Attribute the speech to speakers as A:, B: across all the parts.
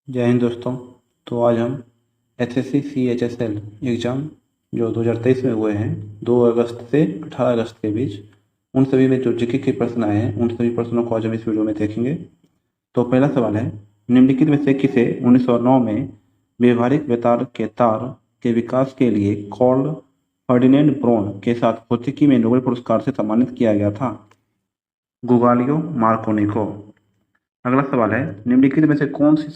A: जय हिंद दोस्तों। तो आज हम एसएससी CHSL एग्ज़ाम जो 2023 में हुए हैं 2 अगस्त से 18 अगस्त के बीच, उन सभी में जो जीके के प्रश्न आए हैं उन सभी प्रश्नों को आज हम इस वीडियो में देखेंगे। तो पहला सवाल है, निम्नलिखित में से किसे 1909 में व्यवहारिक बेतार के तार के विकास के लिए कार्ल फर्डिनेंड ब्रोन के साथ भौतिकी में नोबेल पुरस्कार से सम्मानित किया गया था? गुगालियो मार्कोनी को। अगला सवाल है, निम्नलिखित में से कौन सी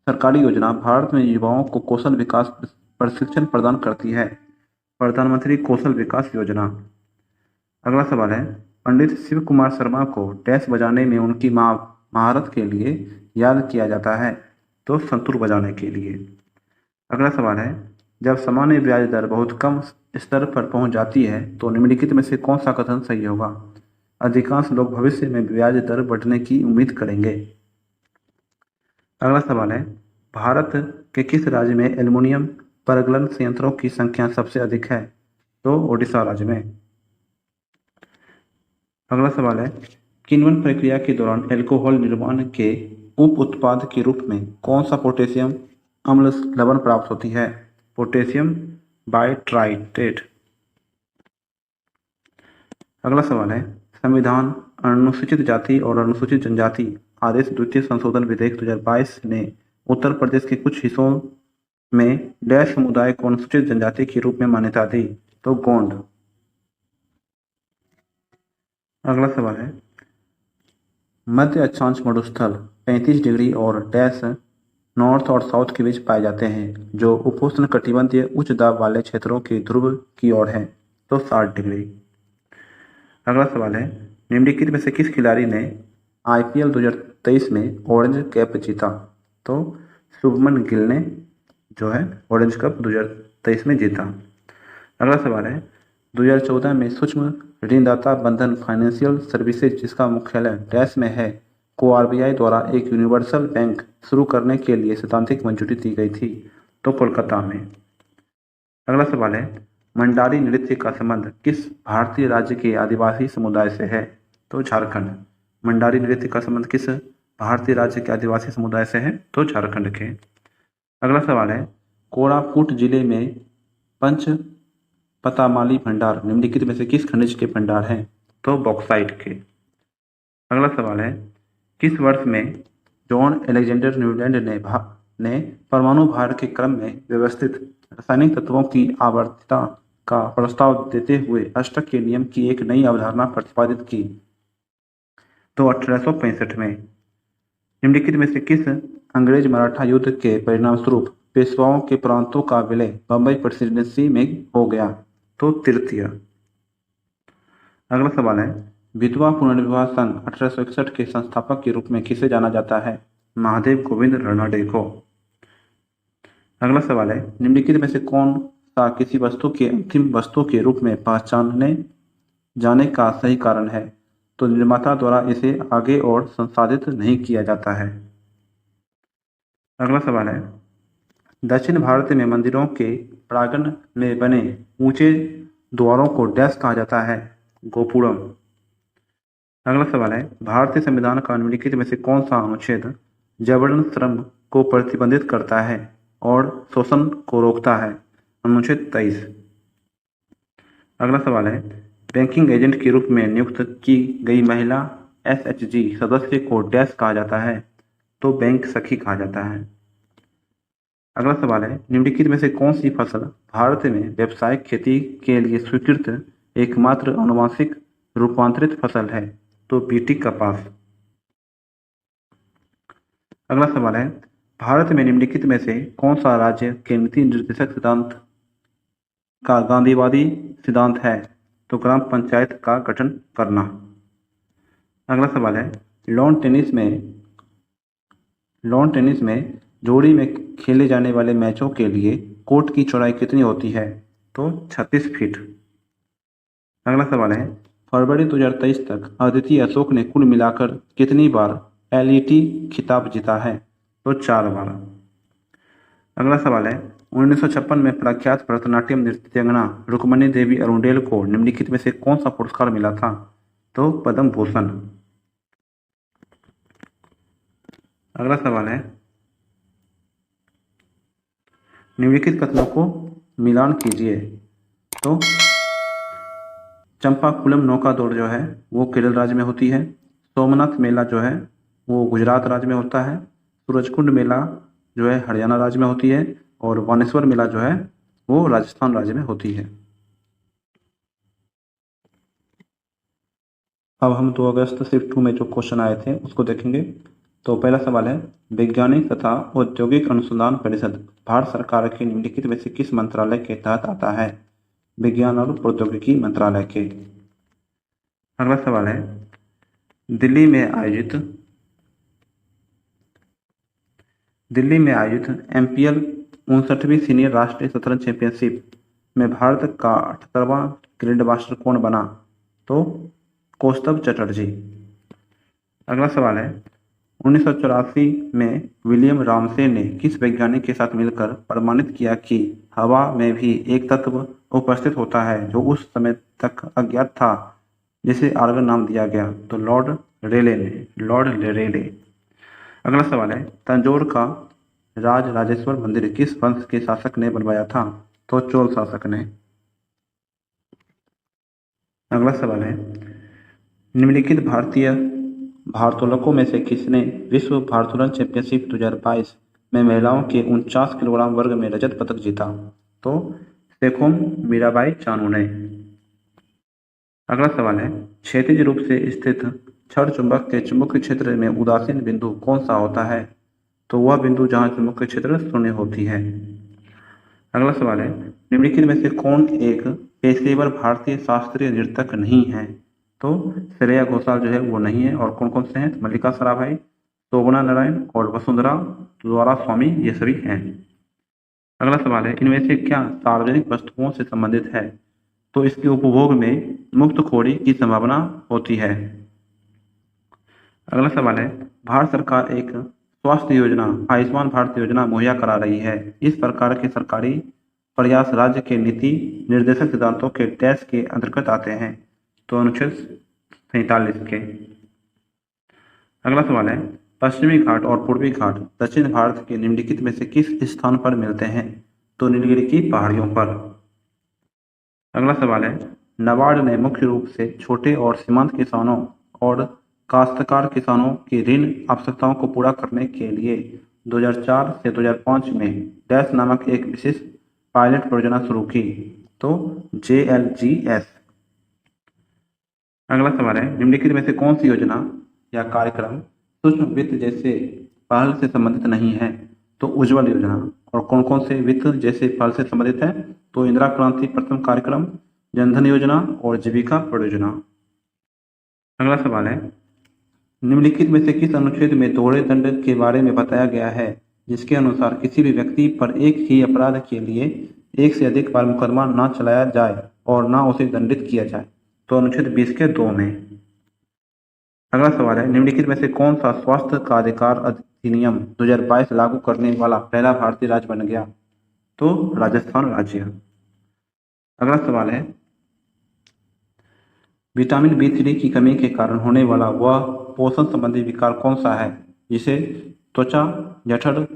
A: सरकारी योजना भारत में युवाओं को कौशल विकास प्रशिक्षण प्रदान करती है? प्रधानमंत्री कौशल विकास योजना। अगला सवाल है, पंडित शिव कुमार शर्मा को डैश बजाने में उनकी महारत के लिए याद किया जाता है? तो संतूर बजाने के लिए। अगला सवाल है, जब सामान्य ब्याज दर बहुत कम स्तर पर पहुंच जाती है तो निम्नलिखित में से कौन सा कथन सही होगा? अधिकांश लोग भविष्य में ब्याज दर बढ़ने की उम्मीद करेंगे। अगला सवाल है, भारत के किस राज्य में एल्युमिनियम परगलन संयंत्रों की संख्या सबसे अधिक है? तो ओडिशा राज्य में। अगला सवाल है, किण्वन प्रक्रिया के दौरान एल्कोहल निर्माण के उप उत्पाद के रूप में कौन सा पोटेशियम अम्ल लवण प्राप्त होती है? पोटेशियम बाइट्राइटेट। अगला सवाल है, संविधान अनुसूचित जाति और अनुसूचित जनजाति आदेश द्वितीय संशोधन विधेयक 2022 ने उत्तर प्रदेश के कुछ हिस्सों में डैश समुदाय को अनुसूचित जनजाति के रूप में मान्यता दी? तो गोंड। अगला सवाल है, मध्य अक्षांश मरुस्थल 35 डिग्री और डैश नॉर्थ और साउथ के बीच पाए जाते हैं जो उपोष्ण कटिबंधीय उच्च दाब वाले क्षेत्रों के ध्रुव की ओर है? तो 60 डिग्री। अगला सवाल है, निम्नलिखित में से किस खिलाड़ी ने IPL 2023 में ऑरेंज कैप जीता? तो शुभमन गिल ने जो है ऑरेंज कप 2023 में जीता। अगला सवाल है, 2014 में सूक्ष्म ऋणदाता बंधन फाइनेंशियल सर्विसेज जिसका मुख्यालय डैश में है को RBI द्वारा एक यूनिवर्सल बैंक शुरू करने के लिए सैद्धांतिक मंजूरी दी गई थी? तो कोलकाता में। अगला सवाल है, मंडारी नृत्य का संबंध किस भारतीय राज्य के आदिवासी समुदाय से है? तो झारखंड। मंडारी नृत्य का संबंध किस भारतीय राज्य के आदिवासी समुदाय से है? तो झारखंड के। अगला सवाल है, कोरापुट जिले में पंच पतामाली भंडार निम्नलिखित में से किस खनिज के भंडार हैं? तो बॉक्साइट के। अगला सवाल है, किस वर्ष में जॉन एलेक्जेंडर न्यूलैंड ने परमाणु भार के क्रम में व्यवस्थित रासायनिक तत्वों की आवर्तता का प्रस्ताव देते हुए अष्टक के नियम की एक नई अवधारणा प्रतिपादित की? तो 1865 में। निम्नलिखित में से किस अंग्रेज मराठा युद्ध के परिणामस्वरूप पेशवाओं के प्रांतों का विलय बंबई प्रेसिडेंसी में हो गया? तो तृतीय। अगला सवाल है, विधवा पुनर्विवाह संघ 1861 के संस्थापक के रूप में किसे जाना जाता है? महादेव गोविंद रानडे को। अगला सवाल है, निम्नलिखित में से कौन सा किसी वस्तु के अंतिम वस्तु के रूप में पहचाने जाने का सही कारण है? तो निर्माता द्वारा इसे आगे और संसाधित नहीं किया जाता है। अगला सवाल है, दक्षिण भारत में मंदिरों के प्रांगण में बने ऊंचे द्वारों को डैश कहा जाता है? गोपुरम। अगला सवाल है, भारतीय संविधान का निम्नलिखित में से कौन सा अनुच्छेद जबरन श्रम को प्रतिबंधित करता है और शोषण को रोकता है? अनुच्छेद 23। अगला सवाल है, बैंकिंग एजेंट के रूप में नियुक्त की गई महिला SHG सदस्य को डैश कहा जाता है? तो बैंक सखी कहा जाता है। अगला सवाल है, निम्नलिखित में से कौन सी फसल भारत में व्यावसायिक खेती के लिए स्वीकृत एकमात्र आनुवंशिक रूपांतरित फसल है? तो बीटी कपास। अगला सवाल है, भारत में निम्नलिखित में से कौन सा राज्य के नीति निर्देशक सिद्धांत का गांधीवादी सिद्धांत है? तो ग्राम पंचायत का गठन करना। अगला सवाल है, लॉन टेनिस में जोड़ी में खेले जाने वाले मैचों के लिए कोर्ट की चौड़ाई कितनी होती है? तो 36 फीट। अगला सवाल है, फरवरी 2023 तक अदिति अशोक ने कुल मिलाकर कितनी बार LET खिताब जीता है? तो 4 बार। अगला सवाल है, 1956 में प्रख्यात भरतनाट्यम नृत्यांगना रुक्मणी देवी अरुंडेल को निम्नलिखित में से कौन सा पुरस्कार मिला था? तो पद्म भूषण। अगला सवाल है, निम्नलिखित कथनों को मिलान कीजिए। तो चंपाकुलम नौका दौड़ जो है वो केरल राज्य में होती है। सोमनाथ मेला जो है वो गुजरात राज्य में होता है। सूरजकुंड मेला जो है हरियाणा राज्य में होती है। और बानेश्वर मेला जो है वो राजस्थान राज्य में होती है। अब हम 2 अगस्त शिफ्ट 2 में जो क्वेश्चन आए थे उसको देखेंगे। तो पहला सवाल है, वैज्ञानिक तथा औद्योगिक अनुसंधान परिषद भारत सरकार के निम्नलिखित में से किस मंत्रालय के तहत आता है? विज्ञान और प्रौद्योगिकी मंत्रालय के। अगला सवाल है, दिल्ली में आयोजित MPL 59वीं सीनियर राष्ट्रीय शतरंज चैंपियनशिप में भारत का 78वां ग्रैंड मास्टर कौन बना? तो कौस्तभ चटर्जी। अगला सवाल है, 1984 में विलियम रामसे ने किस वैज्ञानिक के साथ मिलकर प्रमाणित किया कि हवा में भी एक तत्व उपस्थित होता है जो उस समय तक अज्ञात था, जिसे आर्गन नाम दिया गया? तो लॉर्ड रेले। अगला सवाल है, तंजौर का राजराजेश्वर मंदिर किस वंश के शासक ने बनवाया था? तो चोल शासक ने। अगला सवाल है, निम्नलिखित भारतीय भारोत्तोलकों में से किसने विश्व भारोत्तोलन चैंपियनशिप 2022 में महिलाओं के 49 किलोग्राम वर्ग में रजत पदक जीता? तो सेखोम मीराबाई चानू ने। अगला सवाल है, क्षैतिज रूप से स्थित क्षण चुंबक के चुंबकीय क्षेत्र में उदासीन बिंदु कौन सा होता है? तो वह बिंदु जहां चुंबकीय क्षेत्र शून्य होती है। अगला सवाल है, निम्नलिखित में से कौन एक पेशेवर भारतीय शास्त्रीय नर्तक नहीं है? तो श्रेया घोषाल जो है वो नहीं है। और कौन कौन से हैं? मल्लिका साराभाई, शोभना नारायण और वसुंधरा द्वारा स्वामी, ये सभी हैं। अगला सवाल है, इनमें से क्या सार्वजनिक वस्तुओं से संबंधित है? तो इसके उपभोग में मुक्तखोरी की संभावना होती है। अगला सवाल है, भारत सरकार एक स्वास्थ्य योजना आयुष्मान भारत योजना मुहैया करा रही है। इस प्रकार के सरकारी प्रयास राज्य के नीति निर्देशक सिद्धांतों के डैश के अंतर्गत आते हैं? तो अनुच्छेद 47 के। अगला सवाल है, पश्चिमी घाट और पूर्वी घाट दक्षिण भारत के निम्नलिखित में से किस स्थान पर मिलते हैं? तो नीलगिरी की पहाड़ियों पर। अगला सवाल है, नाबार्ड ने मुख्य रूप से छोटे और सीमांत किसानों और काश्तकार किसानों की ऋण आवश्यकताओं को पूरा करने के लिए 2004 से 2005 में डैश नामक एक विशेष पायलट परियोजना शुरू की? तो JLGS। अगला सवाल है, निम्नलिखित में से कौन सी योजना या कार्यक्रम सूक्ष्म वित्त जैसे पहल से संबंधित नहीं है? तो उज्ज्वल योजना। और कौन कौन से वित्त जैसे पहल से संबंधित है? तो इंदिरा क्रांति प्रथम कार्यक्रम, जनधन योजना और जीविका परियोजना। अगला सवाल है, निम्नलिखित में से किस अनुच्छेद में दोहरे दंड के बारे में बताया गया है जिसके अनुसार किसी भी व्यक्ति पर एक ही अपराध के लिए एक से अधिक बार मुकदमा न चलाया जाए और न उसे दंडित किया जाए? तो अनुच्छेद 20 के 2 में। अगला सवाल है, निम्नलिखित में से कौन सा स्वास्थ्य का अधिकार अधिनियम 2022 लागू करने वाला पहला भारतीय राज्य बन गया? तो राजस्थान राज्य। अगला सवाल है, विटामिन B3 की कमी के कारण होने वाला वह पोषण संबंधी विकार कौन सा है जिसे त्वचा, जठर,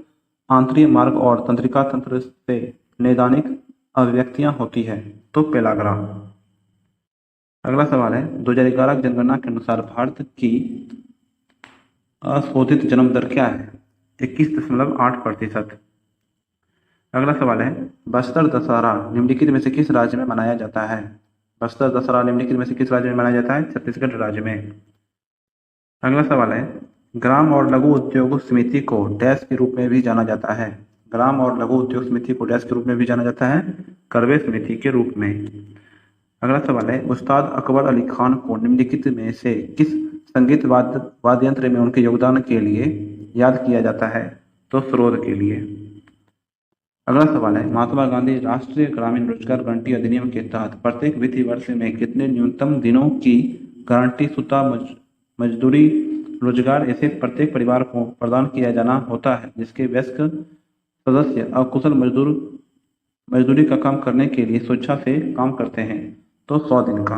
A: आंतरिक मार्ग और तंत्रिका तंत्र से नैदानिक अभिव्यक्तियां होती है? तो पेलाग्रा। अगला सवाल है, 2011 की जनगणना के अनुसार भारत की अशोधित जन्म दर क्या है? 21.8%। अगला सवाल है, बस्तर दशहरा निम्नलिखित में से किस राज्य में मनाया जाता है? बस्तर दशहरा निम्नलिखित में से किस राज्य में मनाया जाता है? छत्तीसगढ़ राज्य में। अगला सवाल है, ग्राम और लघु उद्योग समिति को डैश के रूप में भी जाना जाता है? ग्राम और लघु उद्योग समिति को डैश के रूप में भी जाना जाता है? करवे समिति के रूप में। अगला सवाल है, उस्ताद अकबर अली खान को निम्नलिखित में से किस संगीत वाद्य यंत्र में उनके योगदान के लिए याद किया जाता है? तो सरोद के लिए। अगला सवाल है, महात्मा गांधी राष्ट्रीय ग्रामीण रोजगार गारंटी अधिनियम के तहत प्रत्येक वित्तीय वर्ष में कितने न्यूनतम दिनों की गारंटी शुदा मजदूरी रोजगार ऐसे प्रत्येक परिवार को प्रदान किया जाना होता है जिसके वयस्क सदस्य अकुशल मजदूरी का काम करने के लिए स्वेच्छा से काम करते हैं? तो 100 दिन का।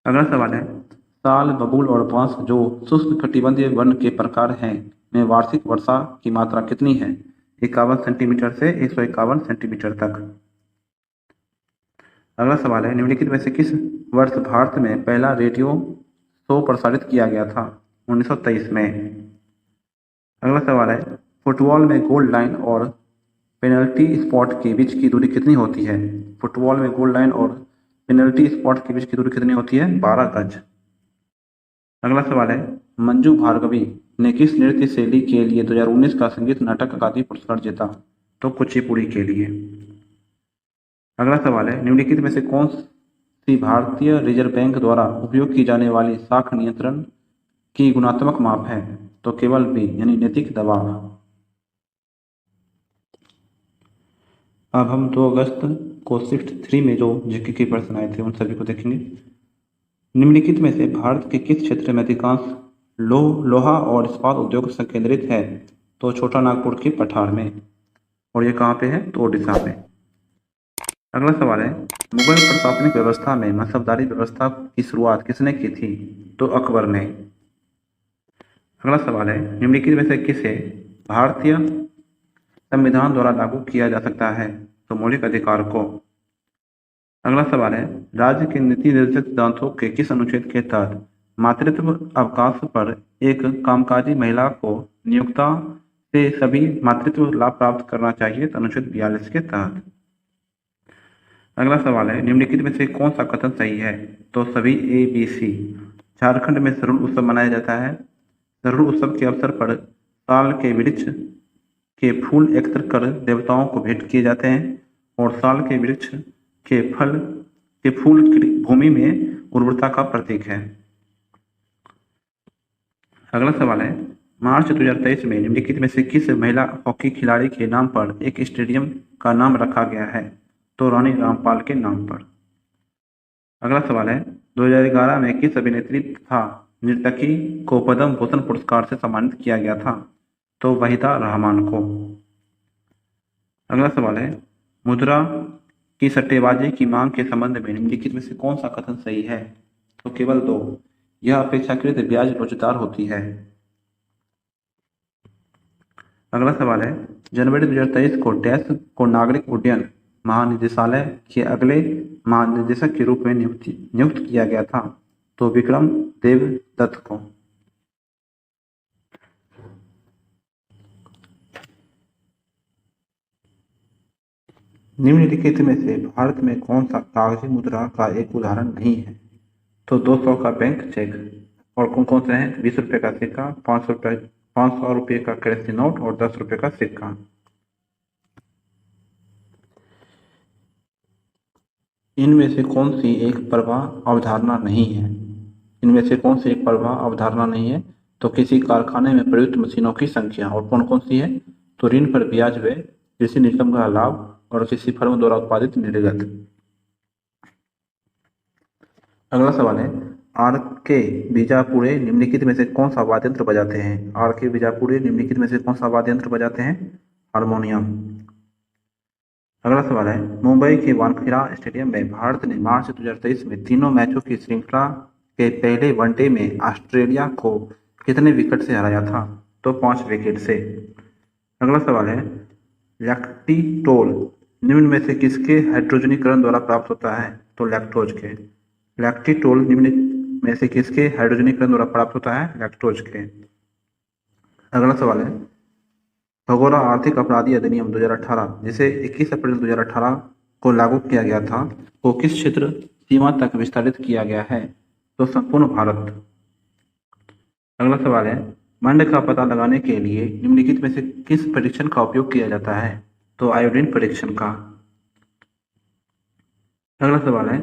A: अगला सवाल है, साल, बबूल और बांस जो शुष्क कटिबंधीय वन के प्रकार हैं में वार्षिक वर्षा की मात्रा कितनी है? 51 सेंटीमीटर से 151 सेंटीमीटर तक। अगला सवाल है, निम्नलिखित में से किस वर्ष भारत में पहला रेडियो शो प्रसारित किया गया था? 1923 में। अगला सवाल है, फुटबॉल में गोल लाइन और पेनल्टी स्पॉट के बीच की दूरी कितनी होती है? फुटबॉल में गोल लाइन और पेनल्टी स्पॉट के बीच की दूरी कितनी होती है? 12 गज। अगला सवाल है, मंजू भार्गवी ने किस नृत्य शैली के लिए 2019 का संगीत नाटक अकादमी पुरस्कार जीता? तो कुचिपुड़ी के लिए। अगला सवाल है, निम्नलिखित में से कौन सी भारतीय रिजर्व बैंक द्वारा उपयोग की जाने वाली साख नियंत्रण की गुणात्मक माप है? तो केवल बी यानी नैतिक दबाव। अब हम 2 अगस्त को शिफ्ट 3 में जो जीके के प्रश्न आए थे उन सभी को देखेंगे। निम्नलिखित में से भारत के किस क्षेत्र में अधिकांश लोहा और इस्पात उद्योग संकेंद्रित है? तो छोटा नागपुर के पठार में। और ये कहाँ पे है? तो ओडिशा में। अगला सवाल है, मुगल प्रशासनिक व्यवस्था में मसबदारी व्यवस्था की शुरुआत किसने की थी? तो अकबर ने। अगला सवाल है, निम्नलिखित में से किसे भारतीय संविधान द्वारा लागू किया जा सकता है? तो मौलिक अधिकार को। अगला सवाल है, राज्य के नीति निर्देशक सिद्धांतों के किस अनुच्छेद के तहत मातृत्व अवकाश पर एक कामकाजी महिला को नियोक्ता से सभी मातृत्व लाभ प्राप्त करना चाहिए? तो अनुच्छेद 42 के तहत। अगला सवाल है, निम्नलिखित में से कौन सा कथन सही है? तो सभी ए बी सी। झारखंड में सरुल उत्सव मनाया जाता है। सरुल उत्सव के अवसर पर साल के वृक्ष के फूल एकत्र कर देवताओं को भेंट किए जाते हैं और साल के वृक्ष के फूल भूमि में उर्वरता का प्रतीक है। अगला सवाल है, मार्च 2023 में निम्नलिखित में से किस महिला हॉकी खिलाड़ी के नाम पर एक स्टेडियम का नाम रखा गया है? तो रानी रामपाल के नाम पर। अगला सवाल है, 2011 में किस अभिनेत्री तथा नर्तकी को पद्म भूषण पुरस्कार से सम्मानित किया गया था? तो वहीदा रहमान को। अगला सवाल है, मुद्रा की सट्टेबाजी की मांग के संबंध में निम्नलिखित में से कौन सा कथन सही है? तो केवल 2, यह अपेक्षाकृत ब्याज लोचदार होती है। अगला सवाल है, जनवरी 2023 को डैश को नागरिक उड्डयन महानिदेशालय के अगले महानिदेशक के रूप में नियुक्त किया गया था? तो विक्रम देव दत्त को। निम्नलिखित में से भारत में कौन सा कागजी मुद्रा का एक उदाहरण नहीं है? तो 200 का बैंक चेक। और कौन कौन से हैं? 20 रुपये का सिक्का, 500 रुपये का करेंसी नोट और 10 रुपये का सिक्का। इनमें से कौन सी एक प्रवाह अवधारणा नहीं है? इनमें से कौन सी एक प्रवाह अवधारणा नहीं है? तो किसी कारखाने में प्रयुक्त मशीनों की संख्या। और कौन कौन सी है? तो ऋण पर ब्याज व्यय, कृषि निगम का लाभ और किसी फर्म द्वारा उत्पादित निर्गत। अगला सवाल है, आर के बीजापुरे निम्नलिखित में से कौन सा वाद्य यंत्र बजाते हैं? आर के बीजापुरे निम्नलिखित में से कौन सा वाद्य यंत्र बजाते हैं? हारमोनियम। अगला सवाल है, मुंबई के वानखेड़ा स्टेडियम में भारत ने मार्च 2023 में तीनों मैचों की श्रृंखला के पहले वनडे में ऑस्ट्रेलिया को कितने विकेट से हराया था? तो 5 विकेट से। अगला सवाल है, लैक्टिटोल निम्न में से किसके हाइड्रोजनीकरण द्वारा प्राप्त होता है? तो लैक्टोज के। लैक्टिटोल निम्न में से किसके हाइड्रोजनीकरण द्वारा प्राप्त होता है? लैक्टोज के। अगला सवाल है, भगोड़ा आर्थिक अपराधी अधिनियम 2018 जिसे 21 अप्रैल 2018 को लागू किया गया था को किस क्षेत्र सीमा तक विस्तारित किया गया है? तो संपूर्ण भारत। अगला सवाल है, मंड का पता लगाने के लिए निम्नलिखित में से किस परीक्षण का उपयोग किया जाता है? तो आयोडीन परीक्षण का। अगला सवाल है,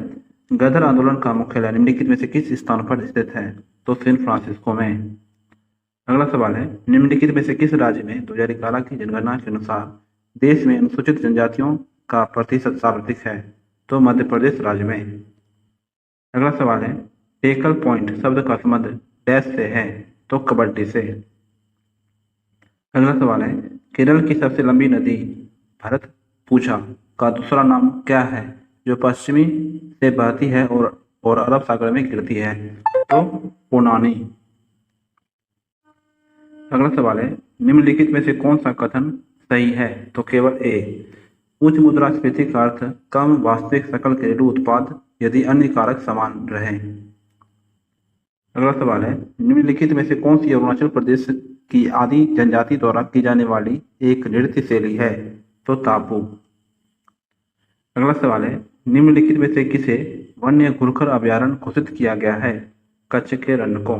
A: गदर आंदोलन का मुख्यालय निम्नलिखित में से किस स्थान पर स्थित है? तो सैन फ्रांसिस्को में। अगला सवाल है, निम्नलिखित में से किस राज्य में 2011 की जनगणना के अनुसार देश में अनुसूचित जनजातियों का प्रतिशत सर्वाधिक है? तो मध्य प्रदेश राज्य में। अगला सवाल है, टेकल पॉइंट शब्द का संबंध डैश से है? तो कबड्डी से। अगला सवाल है, केरल की सबसे लंबी नदी भरतपुझा का दूसरा नाम क्या है जो पश्चिमी से बहती है और अरब सागर में गिरती है? तो पोनानी। अगला सवाल है, निम्नलिखित में से कौन सा कथन सही है तो केवल ए। उच्च मुद्रास्फीति का अर्थ कम वास्तविक सकल घरेलू उत्पाद यदि अन्य कारक समान रहे। अगला सवाल है, निम्नलिखित में से कौन सी अरुणाचल प्रदेश की आदि जनजाति द्वारा की जाने वाली एक नृत्य शैली है? तो तापू। अगला सवाल है, निम्नलिखित में से किसे वन्य घुड़खर अभयारण्य घोषित किया गया है? कच्छ के रण को।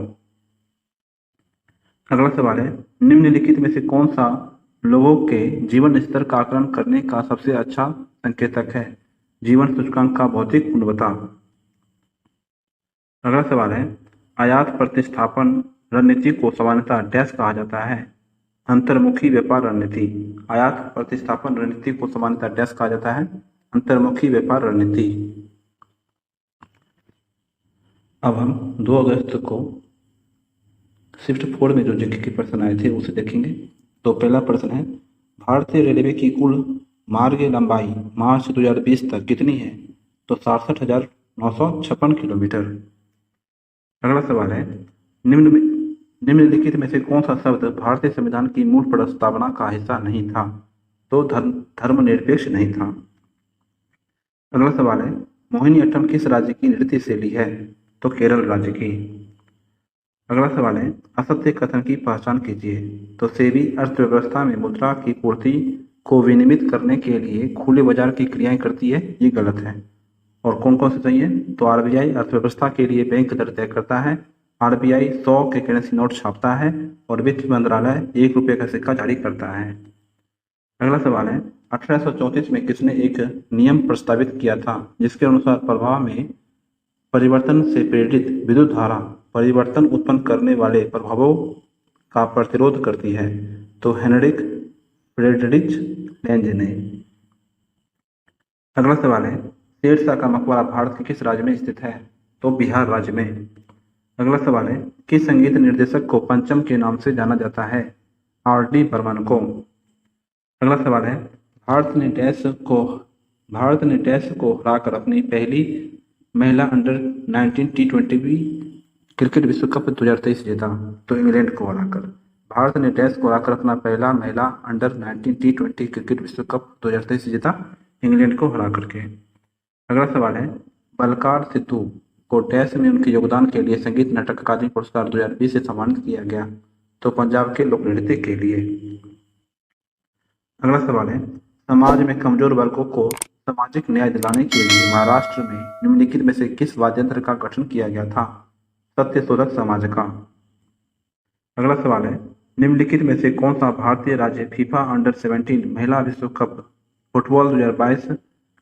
A: अगला सवाल है, निम्नलिखित में से कौन सा लोगों के जीवन स्तर का आकलन करने का सबसे अच्छा संकेतक है? जीवन सूचकांक का भौतिक गुणवत्ता। अगला सवाल है, आयात प्रतिस्थापन रणनीति को सामान्यतः डैश कहा जाता है? अंतर्मुखी व्यापार रणनीति। आयात प्रतिस्थापन रणनीति को सामान्यतः डैश कहा जाता है? अंतर्मुखी व्यापार रणनीति। अब हम 2 अगस्त को शिफ्ट 4 में जो जीके के प्रश्न आए थे उसे देखेंगे। तो पहला प्रश्न है, भारतीय रेलवे की कुल मार्ग लंबाई मार्च 2020 तक कितनी है? तो 67,956 किलोमीटर। अगला सवाल है, निम्नलिखित में से कौन सा शब्द भारतीय संविधान की मूल प्रस्तावना का हिस्सा नहीं था? तो धर्मनिरपेक्ष नहीं था। अगला सवाल है, मोहिनीअट्टम किस राज्य की नृत्य शैली है? तो केरल राज्य की। अगला सवाल है, असत्य कथन की पहचान कीजिए। तो सेबी अर्थव्यवस्था में मुद्रा की पूर्ति को विनियमित करने के लिए खुले बाजार की क्रियाएं करती है, ये गलत है। और कौन कौन से सही है? तो आरबीआई अर्थव्यवस्था के लिए बैंक दर तय करता है, आरबीआई 100 के करेंसी नोट छापता है और वित्त मंत्रालय 1 रुपये का सिक्का जारी करता है। अगला सवाल है, 1834 में किसने एक नियम प्रस्तावित किया था जिसके अनुसार प्रवाह में परिवर्तन से प्रेरित विद्युत धारा परिवर्तन उत्पन्न करने वाले प्रभावों का प्रतिरोध करती है? तो हेनरिक फ्रेडरिच लेंज ने। अगला सवाल है, शेरशाह का मकबरा भारत के किस राज्य में स्थित है? तो बिहार राज्य में। अगला सवाल है, किस संगीत निर्देशक को पंचम के नाम से जाना जाता है? आर.डी. बर्मन को। अगला सवाल है, भारत ने डैश को हराकर अपनी पहली महिला अंडर 19 T20 क्रिकेट विश्व कप 2023 जीता? तो इंग्लैंड को हराकर। भारत ने डैश को हराकर अपना पहला महिला अंडर 19 T20 क्रिकेट विश्व कप 2023 जीता? इंग्लैंड को हरा करके। अगला सवाल है, बलकार सिद्धू को डैश में उनके योगदान के लिए संगीत नाटक अकादमी पुरस्कार 2020 से सम्मानित किया गया? तो पंजाब के लोक नृत्य के लिए। अगला सवाल है, समाज में कमजोर वर्गों को सामाजिक न्याय दिलाने के लिए महाराष्ट्र में निम्नलिखित में से किस वाद्ययंत्र का गठन किया गया था? सत्यशोधक समाज का। अगला सवाल है, निम्नलिखित में से कौन सा भारतीय राज्य फीफा अंडर 17 महिला विश्व कप फुटबॉल 2022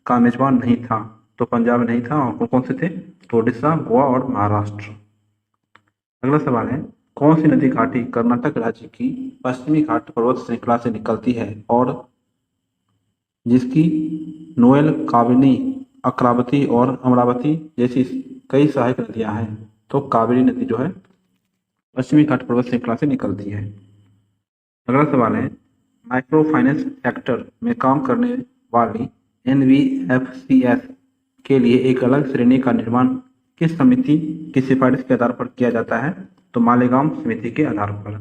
A: का मेजबान नहीं था? तो पंजाब नहीं था। और कौन से थे? तो ओडिशा, गोवा और महाराष्ट्र। अगला सवाल है, कौन सी नदी घाटी कर्नाटक राज्य की पश्चिमी घाट पर्वत श्रृंखला से निकलती है और जिसकी नोएल, काबिनी, अक्रावती और अमरावती जैसी कई सहायक नदियां हैं? तो कावेरी नदी जो है पश्चिमी घाट पर्वत श्रृंखला से निकलती है। अगला सवाल है, माइक्रो फाइनेंस सेक्टर में काम करने वाली NBFCs के लिए एक अलग श्रेणी का निर्माण किस समिति की सिफारिश के आधार पर किया जाता है? तो मालेगांव समिति के आधार पर।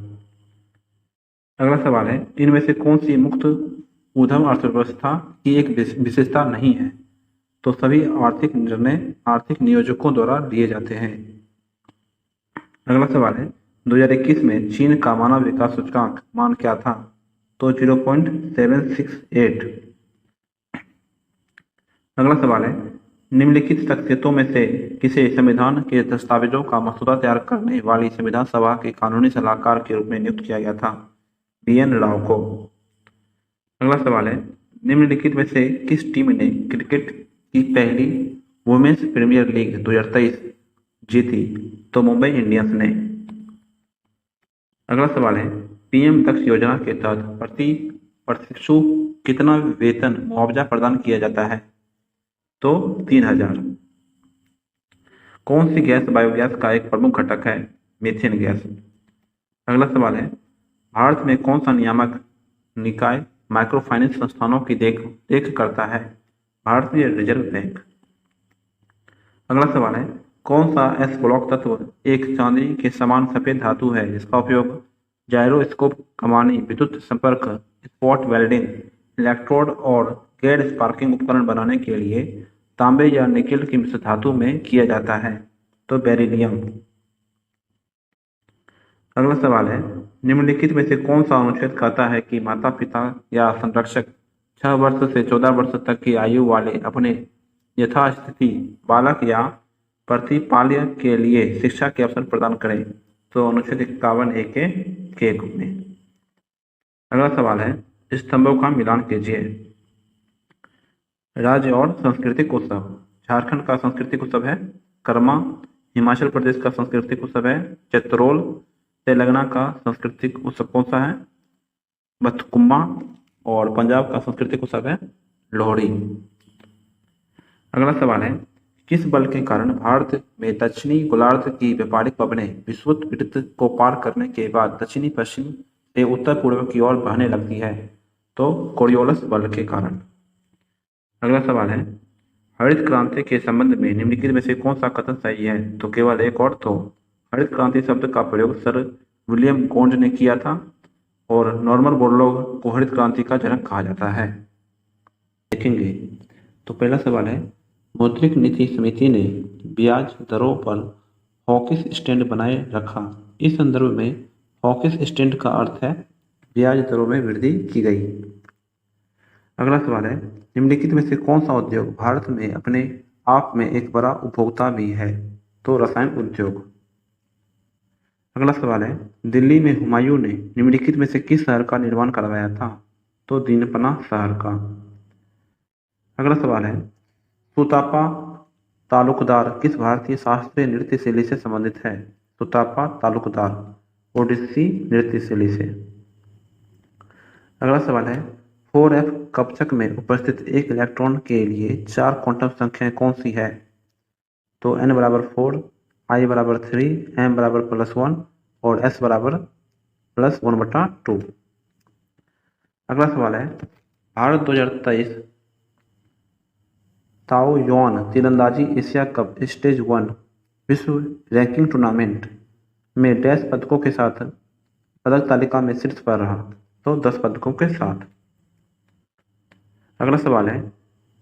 A: अगला सवाल है, इनमें से कौन सी मुक्त उद्यम अर्थव्यवस्था की एक विशेषता नहीं है? तो सभी आर्थिक निर्णय आर्थिक नियोजकों द्वारा लिए जाते हैं। अगला सवाल है, 2021 में चीन का मानव विकास सूचकांक मान क्या था? तो 0.768। अगला सवाल है, निम्नलिखित शख्सियतों में से किसे संविधान के दस्तावेजों का मसौदा तैयार करने वाली संविधान सभा के कानूनी सलाहकार के रूप में नियुक्त किया गया था? BN राव को। अगला सवाल है, निम्नलिखित में से किस टीम ने क्रिकेट की पहली वुमेन्स प्रीमियर लीग 2023 जीती? तो मुंबई इंडियंस ने। अगला सवाल है, PM दक्ष योजना के तहत प्रति प्रशिक्षु कितना वेतन मुआवजा प्रदान किया जाता है? तो 3,000। कौन सी गैस बायोगैस का एक प्रमुख घटक है? Methane gas. अगला सवाल है, भारत में कौन सा नियामक निकाय माइक्रो फाइनेंस संस्थानों की देख करता है? भारतीय रिजर्व बैंक। अगला सवाल है, कौन सा S ब्लॉक तत्व एक चांदी के समान सफेद धातु है जिसका उपयोग जायरोस्कोप, कमानी, विद्युत संपर्क स्पॉट वेल्डिंग, इलेक्ट्रोड और गैर स्पार्किंग उपकरण बनाने के लिए तांबे या निकेल की मिश्र धातु में किया जाता है। तो बेरिलियम। अगला सवाल है, निम्नलिखित में से कौन सा अनुच्छेद कहता है कि माता पिता या संरक्षक 6 वर्ष से 14 वर्ष तक की आयु वाले अपने यथास्थिति बालक या प्रतिपाल्य के लिए शिक्षा के अवसर प्रदान करें? तो अनुच्छेद 51A के रूप में। अगला सवाल है, स्तंभों का मिलान कीजिए। राज्य और सांस्कृतिक उत्सव। झारखंड का सांस्कृतिक उत्सव है कर्मा, हिमाचल प्रदेश का सांस्कृतिक उत्सव है चित्रोल, तेलंगाना का सांस्कृतिक उत्सव कौन सा है? बथकुम्मा, और पंजाब का सांस्कृतिक उत्सव है लोहड़ी। अगला सवाल है, किस बल के कारण भारत में दक्षिणी गोलार्ध की व्यापारिक पवनें विषुववृत्त को पार करने के बाद दक्षिणी पश्चिम से उत्तर पूर्व की ओर बहने लगती है? तो कोरियोलस बल के कारण। अगला सवाल है, हरित क्रांति के संबंध में निम्नलिखित में से कौन सा कथन सही है? तो केवल एक और। तो हरित क्रांति शब्द का प्रयोग सर विलियम गोंड ने किया था और नॉर्मन बोरलॉग को हरित क्रांति का जनक कहा जाता है। देखेंगे। तो पहला सवाल है, मौद्रिक नीति समिति ने ब्याज दरों पर हॉकिश स्टैंड बनाए रखा। इस संदर्भ में हॉकिश स्टैंड का अर्थ है ब्याज दरों में वृद्धि की गई। अगला सवाल है, निम्नलिखित में से कौन सा उद्योग भारत में अपने आप में एक बड़ा उपभोक्ता भी है? तो रसायन उद्योग। अगला सवाल है, दिल्ली में हुमायूं ने निम्नलिखित में से किस शहर का निर्माण करवाया था? तो दीनपना शहर का। अगला सवाल है, सुतापा तालुकदार किस भारतीय शास्त्रीय नृत्य शैली से संबंधित है? सुतापा तालुकदार ओडिसी नृत्य शैली से। अगला सवाल है, 4f कक्षक में उपस्थित एक इलेक्ट्रॉन के लिए 4 क्वांटम संख्याएं कौन सी है? तो n बराबर 4, i बराबर 3, m बराबर +1 और s बराबर +1/2। अगला सवाल है, भारत 2023 ताओयुआन तीरंदाजी एशिया कप स्टेज 1 विश्व रैंकिंग टूर्नामेंट में डैश पदकों के साथ पदक तालिका में शीर्ष पर रहा? तो 10 पदकों के साथ। अगला सवाल है,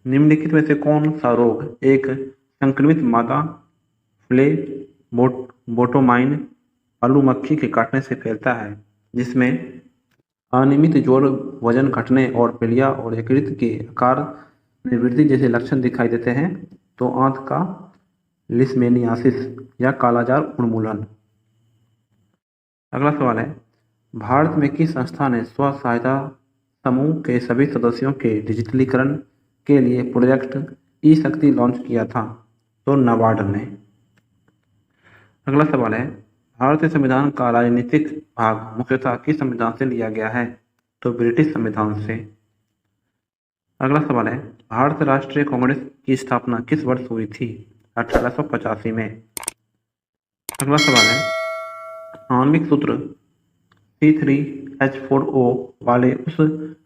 A: निम्नलिखित में से कौन सा रोग एक संक्रमित मादा फ्लेबोटोमाइन आलू मक्खी के काटने से फैलता है, जिसमें अनियमित जोड़, वजन घटने और पीलिया और यकृत के आकार में वृद्धि जैसे लक्षण दिखाई देते हैं? तो आंत का लिस्मेनियासिस या कालाजार उन्मूलन। अगला सवाल है, भारत में किस संस्था ने स्व सहायता समूह के सभी सदस्यों के डिजिटलीकरण के लिए प्रोजेक्ट ई शक्ति लॉन्च किया था? तो नाबार्ड ने। अगला सवाल है, भारतीय संविधान का राजनीतिक भाग मुख्यतः किस संविधान से लिया गया है? तो ब्रिटिश संविधान से। अगला सवाल है, भारतीय राष्ट्रीय कांग्रेस की स्थापना किस वर्ष हुई थी? 1885 में। अगला सवाल है, आणविक सूत्र C3H4O वाले उस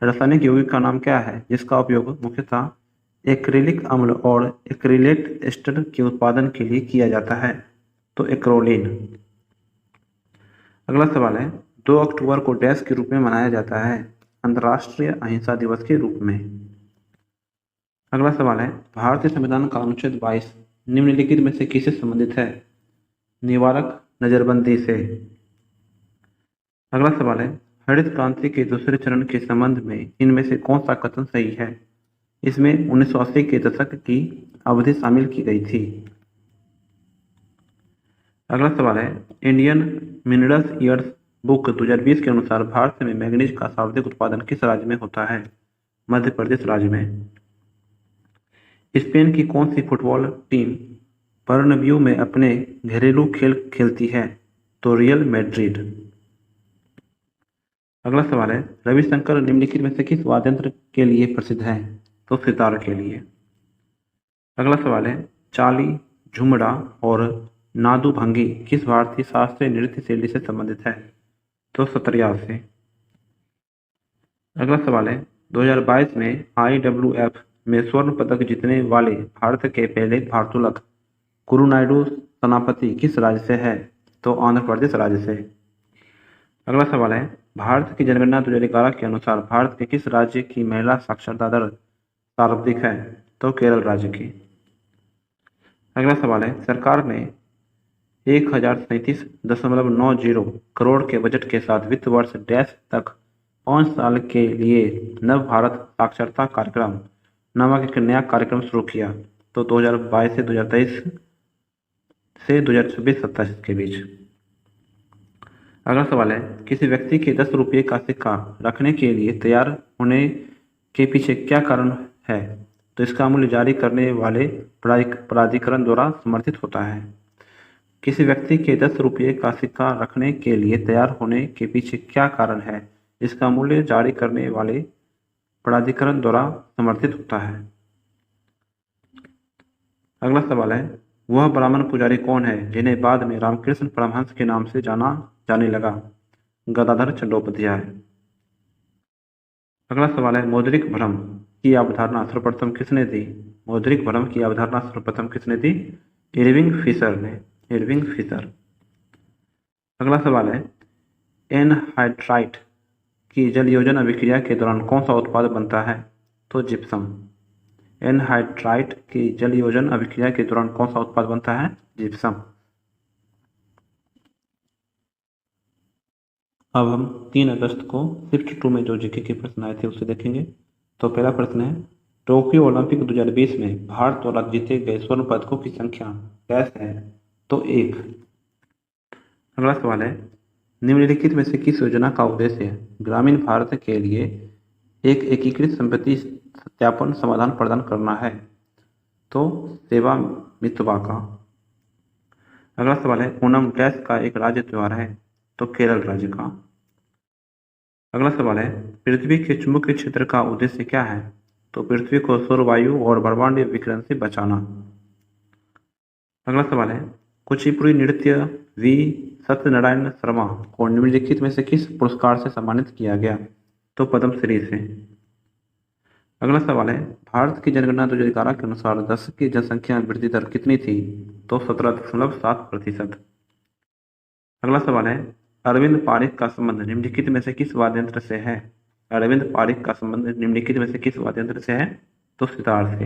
A: रासायनिक यौगिक का नाम क्या है जिसका उपयोग मुख्यतः एक्रिलिक अम्ल और एक्रिलेट एस्टर के उत्पादन के लिए किया जाता है? तो एक्रोलीन। अगला सवाल है, 2 अक्टूबर को डैश के रूप में मनाया जाता है? अंतर्राष्ट्रीय अहिंसा दिवस के रूप में। अगला सवाल है, भारतीय संविधान का अनुच्छेद 22 निम्नलिखित में से किससे संबंधित है? निवारक नजरबंदी से। अगला सवाल है, हरित क्रांति के दूसरे चरण के संबंध में इनमें से कौन सा कथन सही है? इसमें 1980 के दशक की अवधि शामिल की गई थी। अगला सवाल है, इंडियन मिनरल्स ईयर्स बुक 2020 के अनुसार भारत में मैंगनीज का सर्वाधिक उत्पादन किस राज्य में होता है? मध्य प्रदेश राज्य में। स्पेन की कौन सी फुटबॉल टीम बर्नब्यू में अपने घरेलू खेल खेलती है? तो रियल मैड्रिड। अगला सवाल है, रविशंकर निम्नलिखित में से किस वाद्य यंत्र के लिए प्रसिद्ध है? तो सितार के लिए। अगला सवाल है, चाली, झुमड़ा और नादुभंगी किस भारतीय शास्त्रीय नृत्य शैली से संबंधित है? तो सतरिया से। अगला सवाल है, 2022 में IWF में स्वर्ण पदक जीतने वाले भारत के पहले भारोत्तोलक कुरुनायडू सेनापति किस राज्य से है? तो आंध्र प्रदेश राज्य से। अगला सवाल है, भारत की जनगणना 2011 के अनुसार भारत के किस राज्य की महिला साक्षरता दर सर्वाधिक है? तो केरल राज्य की। अगला सवाल है, सरकार ने 1037.90 करोड़ के बजट के साथ वित्त वर्ष डैश तक 5 साल के लिए नव भारत साक्षरता कार्यक्रम नामक एक नया कार्यक्रम शुरू किया। तो 2022 से 2023 से 2026-27 के बीच। अगला सवाल है, किसी व्यक्ति के 10 रुपये का सिक्का रखने के लिए तैयार होने के पीछे क्या कारण है? तो इसका मूल्य जारी करने वाले प्राधिकरण द्वारा समर्थित होता है। किसी व्यक्ति के 10 रुपये का सिक्का रखने के लिए तैयार होने के पीछे क्या कारण है? इसका मूल्य जारी करने वाले प्राधिकरण द्वारा समर्थित होता है। अगला सवाल है, वह ब्राह्मण पुजारी कौन है जिन्हें बाद में रामकृष्ण परमहंस के नाम से जाने लगा? गदाधर चट्टोपाध्याय। अगला सवाल है, मौद्रिक भ्रम की अवधारणा सर्वप्रथम किसने दी? मौद्रिक भ्रम की अवधारणा सर्वप्रथम किसने दी? इरविंग फिशर ने। Irving Fisher. अगला सवाल है, एनहाइड्राइट की जलयोजन अभिक्रिया के दौरान कौन सा उत्पाद बनता है? तो जिप्सम। एनहाइड्राइट की जलयोजन अभिक्रिया के दौरान कौन सा उत्पाद बनता है? जिप्सम। अब हम 3 अगस्त को शिफ्ट 2 में जो जीके के प्रश्न आए थे उसे देखेंगे। तो पहला प्रश्न है, टोक्यो ओलंपिक 2020 में भारत द्वारा जीते गए स्वर्ण पदकों की संख्या डैश है? तो 1। अगला सवाल है, निम्नलिखित में से किस योजना का उद्देश्य ग्रामीण भारत के लिए एक एकीकृत संपत्ति सत्यापन समाधान प्रदान करना है? तो सेवा मितवा का। अगला सवाल है, ओणम डैश का एक राज्य त्योहार है? तो केरल राज्य का। अगला सवाल है, पृथ्वी के चुंबकीय क्षेत्र का उद्देश्य क्या है? तो पृथ्वी को सौर वायु और ब्रह्मांडीय विकिरण से बचाना। अगला सवाल है, कुचिपुड़ी नृत्य वी सत्यनारायण शर्मा को निम्नलिखित में से किस पुरस्कार से सम्मानित किया गया? तो पद्मश्री से। अगला सवाल है, भारत की जनगणना 2011 के अनुसार दशक की जनसंख्या वृद्धि दर कितनी थी? तो 17.7%। अगला सवाल है, अरविंद पारिख का संबंध निम्नलिखित में से किस वाद्य यंत्र से है? अरविंद पारिख का संबंध निम्नलिखित में से किस वाद्य यंत्र से है? तो सितार से।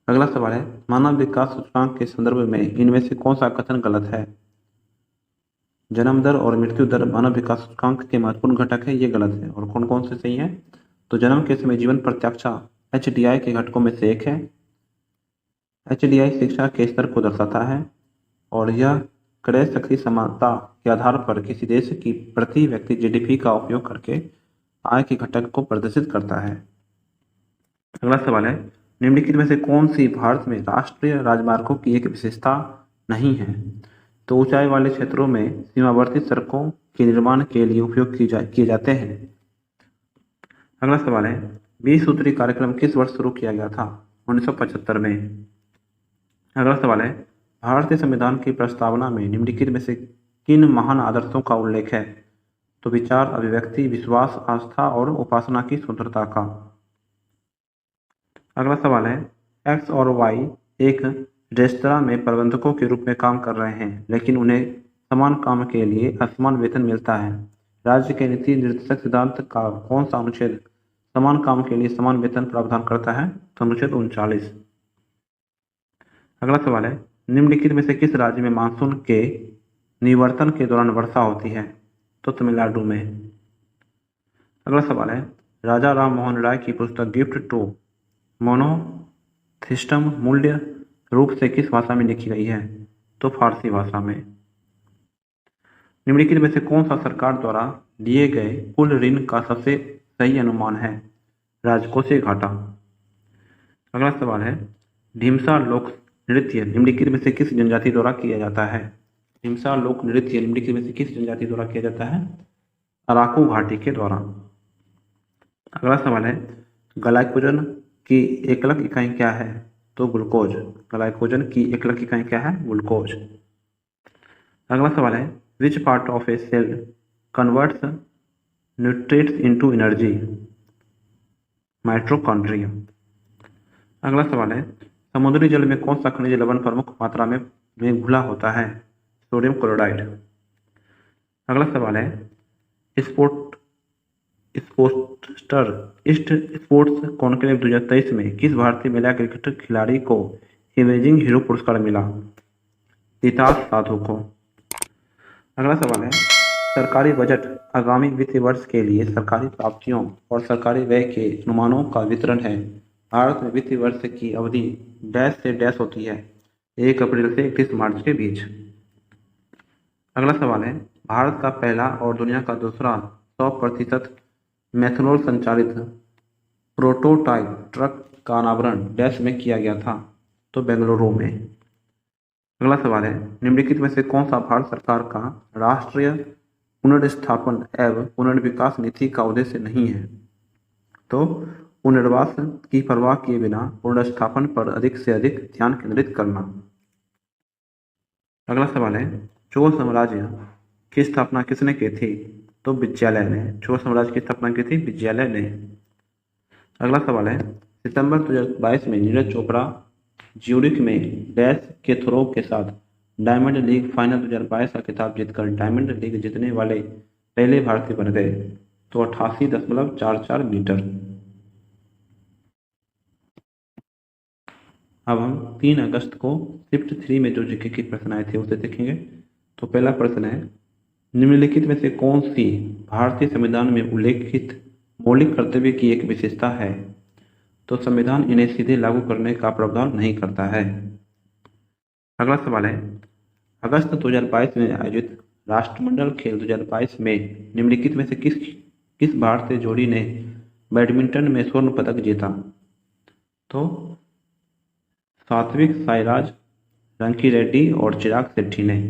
A: अगला सवाल है, मानव विकास सूचकांक के संदर्भ में इनमें से कौन सा कथन गलत है? जन्म दर और मृत्यु दर मानव विकास सूचकांक के महत्वपूर्ण घटक है, ये गलत है। और कौन कौन से सही है? तो जन्म के समय जीवन प्रत्याशा HDI के घटकों में से एक है। HDI शिक्षा के स्तर को दर्शाता है और यह क्रय शक्ति समानता के आधार पर किसी देश की प्रति व्यक्ति GDP का उपयोग करके आय के घटक को प्रदर्शित करता है। अगला सवाल है, निम्नलिखित में से कौन सी भारत में राष्ट्रीय राजमार्गों की एक विशेषता नहीं है? तो ऊंचाई वाले क्षेत्रों में सीमावर्ती सड़कों के निर्माण के लिए उपयोग किए जाते हैं। अगला सवाल है, 20 सूत्री कार्यक्रम किस वर्ष शुरू किया गया था? 1975 में। अगला सवाल है, भारतीय संविधान की प्रस्तावना में निम्नलिखित में से किन महान आदर्शों का उल्लेख है? तो विचार, अभिव्यक्ति, विश्वास, आस्था और उपासना की स्वतंत्रता का। अगला सवाल है, एक्स और वाई एक रेस्तरां में प्रबंधकों के रूप में काम कर रहे हैं, लेकिन उन्हें समान काम के लिए असमान वेतन मिलता है। राज्य के नीति निर्देशक सिद्धांत का कौन सा अनुच्छेद समान काम के लिए समान वेतन प्रावधान करता है? तो अनुच्छेद 39। अगला सवाल है, निम्नलिखित में से किस राज्य में मानसून के निवर्तन के दौरान वर्षा होती है? तो तमिलनाडु में। अगला सवाल है, राजा राम मोहन राय की पुस्तक गिफ्ट टू मोनोथिस्टम मूल्य रूप से किस भाषा में लिखी गई है? तो फारसी भाषा में। निम्नलिखित में से कौन सा सरकार द्वारा दिए गए कुल ऋण का सबसे सही अनुमान है? राजकोषीय घाटा। अगला सवाल है, ढीमसा लोक नृत्य निम्नलिखित में से किस जनजाति द्वारा किया जाता है? ढीमसा लोक नृत्य निम्नलिखित में से किस जनजाति द्वारा किया जाता है? अराकू घाटी के द्वारा। अगला सवाल है, ग्लाइकोजन की एकलक इकाई क्या है? तो ग्लूकोज। ग्लाइकोजन की एकलक इकाई क्या है? ग्लूकोज। अगला सवाल है, which part of a cell converts nutrients into energy? Mitochondria. अगला सवाल है, समुद्री जल में कौन सा खनिज लवण प्रमुख मात्रा में घुला होता है? Sodium chloride. अगला सवाल है, स्पोर्ट स्पोर्ट्सटर ईस्ट स्पोर्ट्स कॉन्क्लेव 2023 में किस भारतीय महिला क्रिकेट खिलाड़ी को इमेजिंग हीरो पुरस्कार मिला? रिताज साधु को। अगला सवाल है, सरकारी बजट आगामी वित्तीय वर्ष के लिए सरकारी प्राप्तियों और सरकारी व्यय के अनुमानों का वितरण है। भारत में वित्तीय वर्ष की अवधि डैश से डैश होती है, 1 अप्रैल से 31 मार्च के बीच। अगला सवाल है, भारत का पहला और दुनिया का दूसरा 100% मैथनॉल संचालित प्रोटोटाइप ट्रक का अनावरण डैश में किया गया था? तो बेंगलुरु में। अगला सवाल है, निम्नलिखित में से कौन सा भारत सरकार का राष्ट्रीय पुनर्स्थापन एवं पुनर्विकास नीति का उद्देश्य नहीं है? तो पुनर्वास की परवाह किए बिना पुनर्स्थापन पर अधिक से अधिक ध्यान केंद्रित करना। अगला सवाल है, चोल साम्राज्य की स्थापना किसने की थी? तो विजयालय ने। चोल साम्राज्य की स्थापना की थी विजयालय ने। अगला सवाल है, सितंबर 2022 में नीरज चोपड़ा ज्यूरिख में डैश के थ्रो के साथ डायमंड लीग फाइनल 2022 का खिताब जीतकर डायमंड लीग जीतने वाले पहले भारतीय बन गए। तो 88.44 मीटर। अब हम 3 अगस्त को शिफ्ट 3 में जो जीके के प्रश्न आए थे उसे देखेंगे। तो पहला प्रश्न है, निम्नलिखित में से कौन सी भारतीय संविधान में उल्लेखित मौलिक कर्तव्य की एक विशेषता है? तो संविधान इन्हें सीधे लागू करने का प्रावधान नहीं करता है। अगला सवाल है, अगस्त 2022 में आयोजित राष्ट्रमंडल खेल 2022 में निम्नलिखित में से किस भारतीय जोड़ी ने बैडमिंटन में स्वर्ण पदक जीता? तो सात्विक साईराज रंकी रेड्डी और चिराग शेट्टी ने।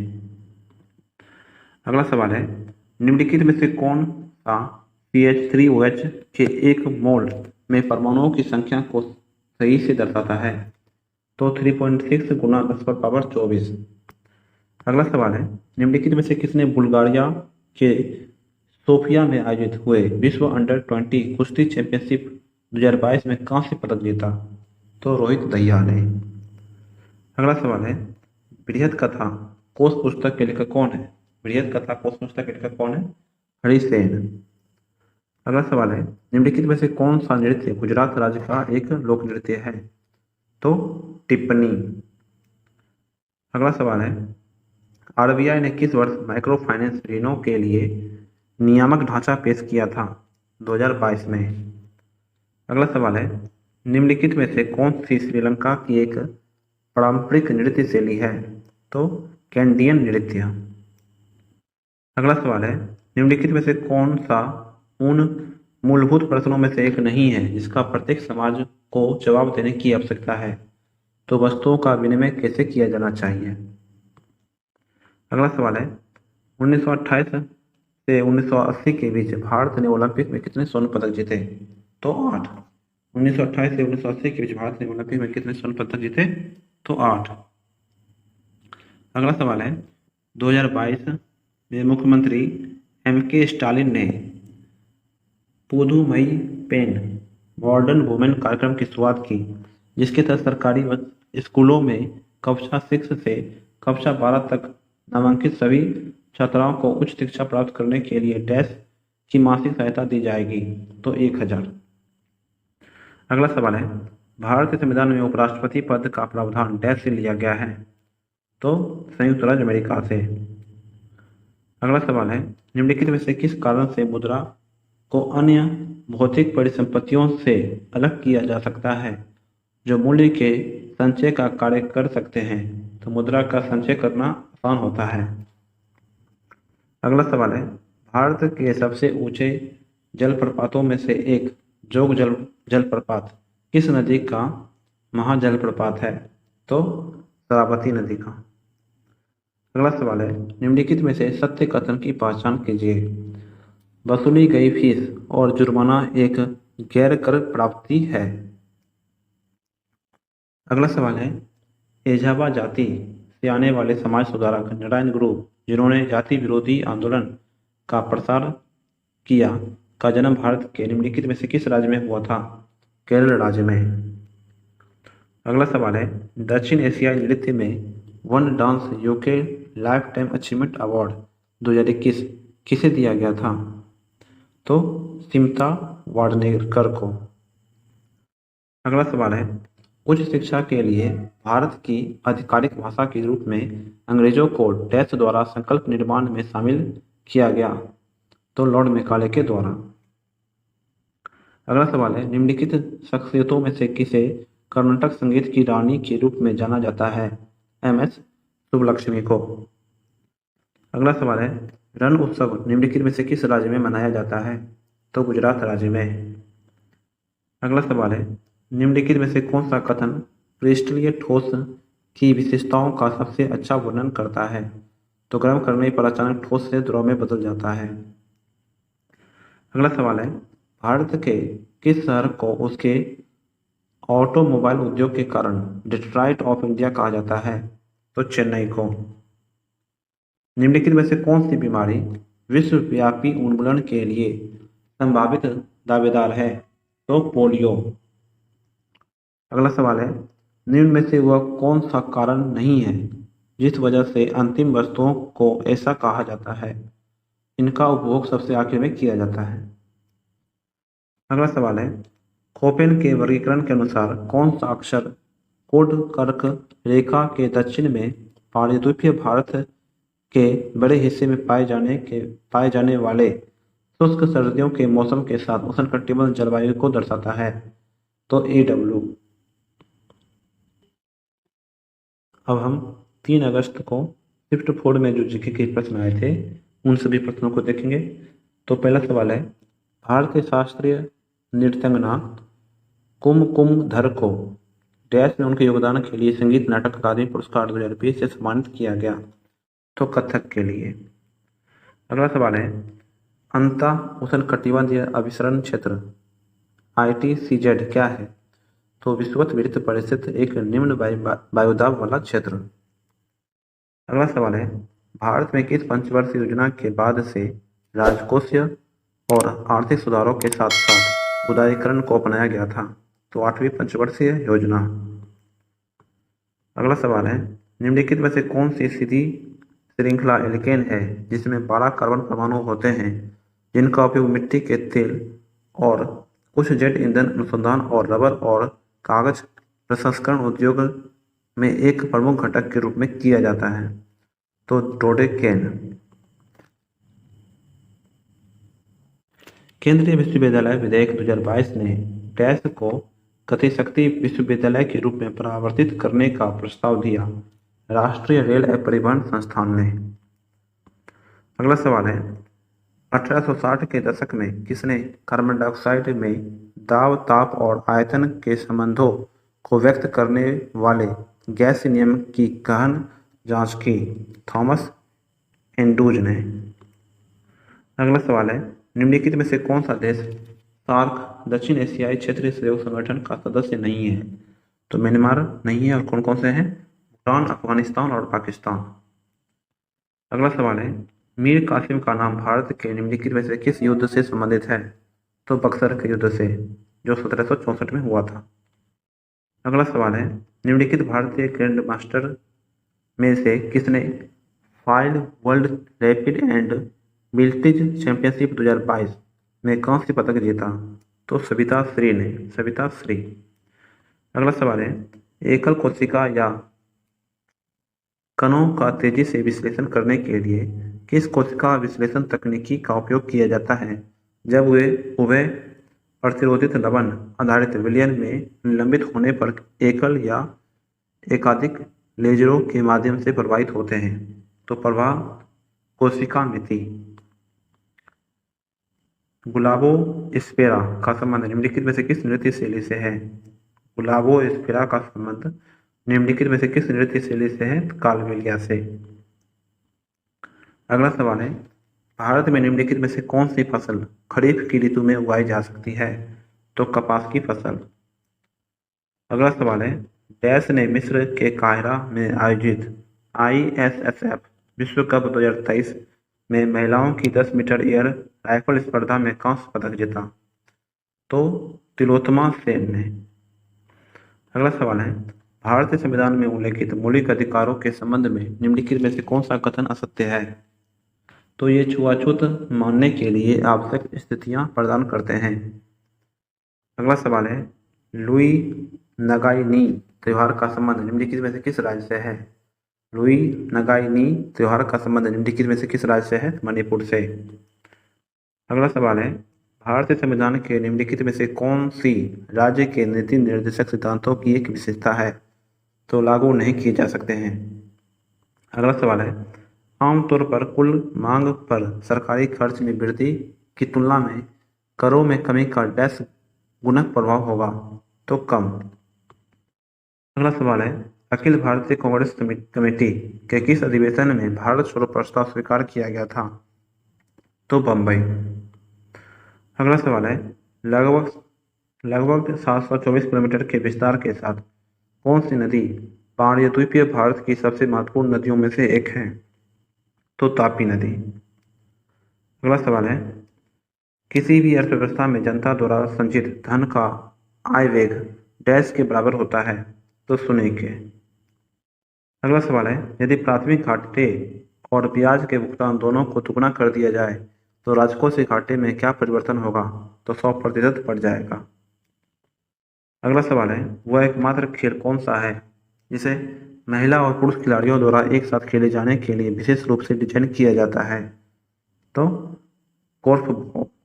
A: अगला सवाल है, निम्नलिखित में से कौन सा CH3OH के एक मोल में परमाणुओं की संख्या को सही से दर्शाता है? तो 3.6 गुना 10⁻24। अगला सवाल है, निम्नलिखित में से किसने बुल्गारिया के सोफिया में आयोजित हुए विश्व अंडर-20 कुश्ती चैंपियनशिप 2022 में कांस्य पदक जीता? तो रोहित दहिया ने। अगला सवाल है, बृहद कथा कोश पुस्तक के लेखक कौन है? बृहद कथा कोश पुस्तक के लेखक कौन है? हरिसेन। अगला सवाल है, निम्नलिखित में से कौन सा नृत्य गुजरात राज्य का एक लोक नृत्य है? तो टिप्पणी। अगला सवाल है, RBI ने किस वर्ष माइक्रो फाइनेंस ऋणों के लिए नियामक ढांचा पेश किया था? 2022 में। अगला सवाल है, निम्नलिखित में से कौन सी श्रीलंका की एक पारंपरिक नृत्य शैली है? तो कैंडियन नृत्य। अगला सवाल है, निम्नलिखित में से कौन सा उन मूलभूत प्रश्नों में से एक नहीं है जिसका प्रत्येक समाज को जवाब देने की आवश्यकता है? तो वस्तुओं का विनिमय कैसे किया जाना चाहिए। अगला सवाल है, 1928 से 1980 के बीच भारत ने ओलंपिक में कितने स्वर्ण पदक जीते? तो 8। 1928 से 1980 के बीच भारत ने ओलंपिक में कितने स्वर्ण पदक जीते? तो 8। अगला सवाल है, 2022 में मुख्यमंत्री MK स्टालिन ने पुदुमई पेन मॉडर्न वुमेन कार्यक्रम की शुरुआत की, जिसके तहत सरकारी स्कूलों में कक्षा 6 से कक्षा 12 तक नामांकित सभी छात्राओं को उच्च शिक्षा प्राप्त करने के लिए डैश की मासिक सहायता दी जाएगी। तो 1000। अगला सवाल है, भारतीय संविधान में उपराष्ट्रपति पद का प्रावधान डैश से लिया गया है? तो संयुक्त राज्य अमेरिका से। अगला सवाल है, निम्नलिखित में से किस कारण से मुद्रा को अन्य भौतिक परिसंपत्तियों से अलग किया जा सकता है जो मूल्य के संचय का कार्य कर सकते हैं? तो मुद्रा का संचय करना आसान होता है। अगला सवाल है, भारत के सबसे ऊंचे जलप्रपातों में से एक जोग जलप्रपात किस नदी का महाजलप्रपात है? तो शरावती नदी का। अगला सवाल है, निम्नलिखित में से सत्य कथन की पहचान कीजिए। वसूली गई फीस और जुर्माना एक गैर कर प्राप्ति है। अगला सवाल है, एझावा जाति से आने वाले समाज सुधारक नारायण गुरु, जिन्होंने जाति विरोधी आंदोलन का प्रसार किया, का जन्म भारत के निम्नलिखित में से किस राज्य में हुआ था? केरल राज्य में। अगला सवाल है, दक्षिण एशियाई नृत्य में one dance UK life time achievement award 2021 किसे दिया गया था? तो सिमता वाडनेकर को। अगला सवाल है, उच्च शिक्षा के लिए भारत की आधिकारिक भाषा के रूप में अंग्रेजों को डैश द्वारा संकल्प निर्माण में शामिल किया गया? तो लॉर्ड मैकाले के द्वारा। अगला सवाल है, निम्नलिखित शख्सियतों में से किसे कर्नाटक संगीत की रानी के रूप में जाना जाता है? एम.एस. सुब्बलक्ष्मी को। अगला सवाल है, रण उत्सव निम्नलिखित में से किस राज्य में मनाया जाता है? तो गुजरात राज्य में। अगला सवाल है, निम्नलिखित में से कौन सा कथन क्रिस्टलीय ठोस की विशेषताओं का सबसे अच्छा वर्णन करता है? तो गर्म करने पर अचानक ठोस से द्रव में बदल जाता है। अगला सवाल है, भारत के किस शहर को उसके ऑटोमोबाइल उद्योग के कारण डिट्रॉइट ऑफ इंडिया कहा जाता है? तो चेन्नई को। निम्नलिखित में से कौन सी बीमारी विश्वव्यापी उन्मूलन के लिए संभावित दावेदार है? तो पोलियो। अगला सवाल है, निम्न में से वह कौन सा कारण नहीं है जिस वजह से अंतिम वस्तुओं को ऐसा कहा जाता है? इनका उपभोग सबसे आखिर में किया जाता है। अगला सवाल है, कोपेन के वर्गीकरण के अनुसार कौन सा अक्षर कोड कर्क रेखा के दक्षिण में पारद्वीपीय भारत के बड़े हिस्से में पाए जाने वाले शुष्क सर्दियों के मौसम के साथ उष्णकटिबंधीय जलवायु को दर्शाता है? तो AW। अब हम 3 अगस्त को शिफ्ट 4 में जो जीके के प्रश्न आए थे उन सभी प्रश्नों को देखेंगे। तो पहला सवाल है, भारतीय शास्त्रीय नृत्यांगना कुमकुमधर को डैश में उनके योगदान के लिए संगीत नाटक अकादमी पुरस्कार 2020 से सम्मानित किया गया? तो कथक के लिए। अगला सवाल है, अंता उष्णकटिबंधीय अभिसरण क्षेत्र ITCZ क्या है? तो विषुवत वृत्त पर स्थित एक निम्न वायुदाब वाला क्षेत्र। अगला सवाल है, भारत में किस पंचवर्षीय योजना के बाद से राजकोषीय और आर्थिक सुधारों के साथ साथ उदारीकरण को अपनाया गया था? तो 8वीं पंचवर्षीय योजना। अगला सवाल है, निम्नलिखित में से कौन सी सीधी श्रृंखला एल्केन है जिसमें 12 कार्बन परमाणु होते हैं जिनका उपयोग मिट्टी के तेल और कुछ जेट ईंधन अनुसंधान और रबर और कागज प्रसंस्करण उद्योग में एक प्रमुख घटक के रूप में किया जाता है? तो डोडेकेन। केंद्रीय विश्वविद्यालय विधेयक 2022 ने डैश को गतिशक्ति विश्वविद्यालय के रूप में परावर्तित करने का प्रस्ताव दिया राष्ट्रीय रेल एवं परिवहन संस्थान ने। अगला सवाल है, 1860 के दशक में किसने कार्बन डाइऑक्साइड में दाब ताप और आयतन के संबंधों को व्यक्त करने वाले गैस नियम की गहन जांच की? थॉमस एंड्रूज ने। अगला सवाल है, निम्नलिखित में से कौन सा देश सार्क दक्षिण एशियाई क्षेत्रीय सहयोग संगठन का सदस्य नहीं है? तो म्यांमार नहीं है, और कौन कौन से हैं? भूटान, अफगानिस्तान और पाकिस्तान। अगला सवाल है, मीर कासिम का नाम भारत के निम्नलिखित में से किस युद्ध से संबंधित है? तो बक्सर के युद्ध से, जो 1764 में हुआ था। अगला सवाल है, निम्नलिखित भारतीय ग्रैंड मास्टर में से किसने फाइल वर्ल्ड रैपिड एंड मिल्टीज चैंपियनशिप 2022 में कांस्य पदक जीता? तो सविता श्री ने, सविता श्री। अगला सवाल है, एकल कोशिका या कणों का तेजी से विश्लेषण करने के लिए किस कोशिका विश्लेषण तकनीकी का उपयोग किया जाता है जब वे उभय प्रतिरोधित लवण आधारित विलयन में निलंबित होने पर एकल या एकाधिक लेजरों के माध्यम से प्रभावित होते हैं? तो प्रवाह कोशिका मिति। गुलाबोस्फेरा का संबंध निम्नलिखित में से किस नृत्य शैली से है? गुलाबोस्फेरा का संबंध निम्नलिखित में से किस नृत्य शैली से है? कालबेलिया से। अगला सवाल है, भारत में निम्नलिखित में से कौन सी फसल खरीफ की ऋतु में उगाई जा सकती है? तो कपास की फसल। अगला सवाल है, डैश ने मिस्र के काहिरा में आयोजित ISSF विश्व कप 2023 में महिलाओं की 10 मीटर एयर राइफल स्पर्धा में कांस्य पदक जीता? तो तिलोत्तमा सेन ने। अगला सवाल है, भारतीय संविधान में उल्लेखित मौलिक अधिकारों के संबंध में निम्नलिखित में से कौन सा कथन असत्य है? तो ये छुआछूत मानने के लिए आवश्यक स्थितियां प्रदान करते हैं। अगला सवाल है, लुई नगाई-नी त्योहार का संबंध निम्नलिखित में से किस राज्य से है? लुई नगाई-नी त्योहार का संबंध निम्नलिखित में से किस राज्य से है? मणिपुर से। अगला सवाल है, भारतीय संविधान के निम्नलिखित में से कौन सी राज्य के नीति निर्देशक सिद्धांतों की एक विशेषता है तो लागू नहीं किए जा सकते हैं? अगला सवाल है, आमतौर पर कुल मांग पर सरकारी खर्च में वृद्धि की तुलना में करों में कमी का डैश गुणक प्रभाव होगा तो कम। अगला सवाल है, अखिल भारतीय कांग्रेस कमेटी के किस अधिवेशन में भारत छोड़ो प्रस्ताव स्वीकार किया गया था तो बम्बई। अगला सवाल है, लगभग 724 किलोमीटर के विस्तार के साथ कौन सी नदी प्रायद्वीपीय भारत की सबसे महत्वपूर्ण नदियों में से एक है तो तापी नदी। अगला सवाल है, किसी भी अर्थव्यवस्था में जनता द्वारा संचित धन का आय वेग डैश के बराबर होता है तो शून्य के। अगला सवाल है, यदि प्राथमिक घाटे और ब्याज के भुगतान दोनों को दुगना कर दिया जाए तो राजकोषीय घाटे में क्या परिवर्तन होगा तो 100% बढ़ जाएगा। अगला सवाल है, वह एकमात्र खेल कौन सा है जिसे महिला और पुरुष खिलाड़ियों द्वारा एक साथ खेले जाने के लिए विशेष रूप से डिजाइन किया जाता है तो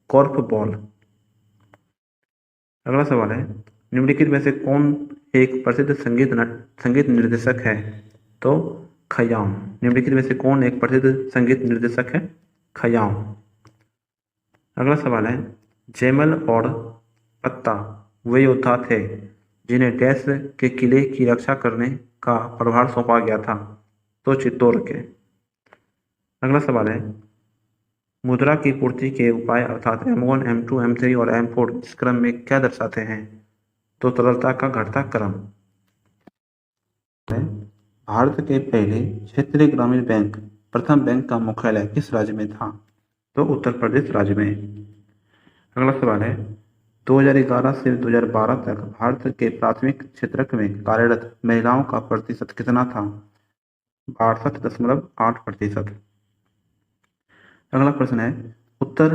A: कोर्फबॉल। अगला सवाल है, निम्नलिखित में से कौन एक प्रसिद्ध संगीत निर्देशक है तो खयाम। निम्नलिखित में से कौन एक प्रसिद्ध संगीत निर्देशक है? खयाम। अगला सवाल है, जैमल और पत्ता वे योद्धा थे जिन्हें डैश के किले की रक्षा करने का प्रभार सौंपा गया था तो चित्तौड़ के। अगला सवाल है, मुद्रा की पूर्ति के उपाय अर्थात M1, M2, M3 और M4 इस क्रम में क्या दर्शाते हैं तो तरलता का घटता क्रम। भारत के पहले क्षेत्रीय ग्रामीण बैंक प्रथम बैंक का मुख्यालय किस राज्य में था तो उत्तर प्रदेश राज्य में। अगला सवाल है, 2011 से 2012 तक भारत के प्राथमिक क्षेत्रक में कार्यरत महिलाओं का प्रतिशत कितना था? 62.8%। अगला प्रश्न है, उत्तर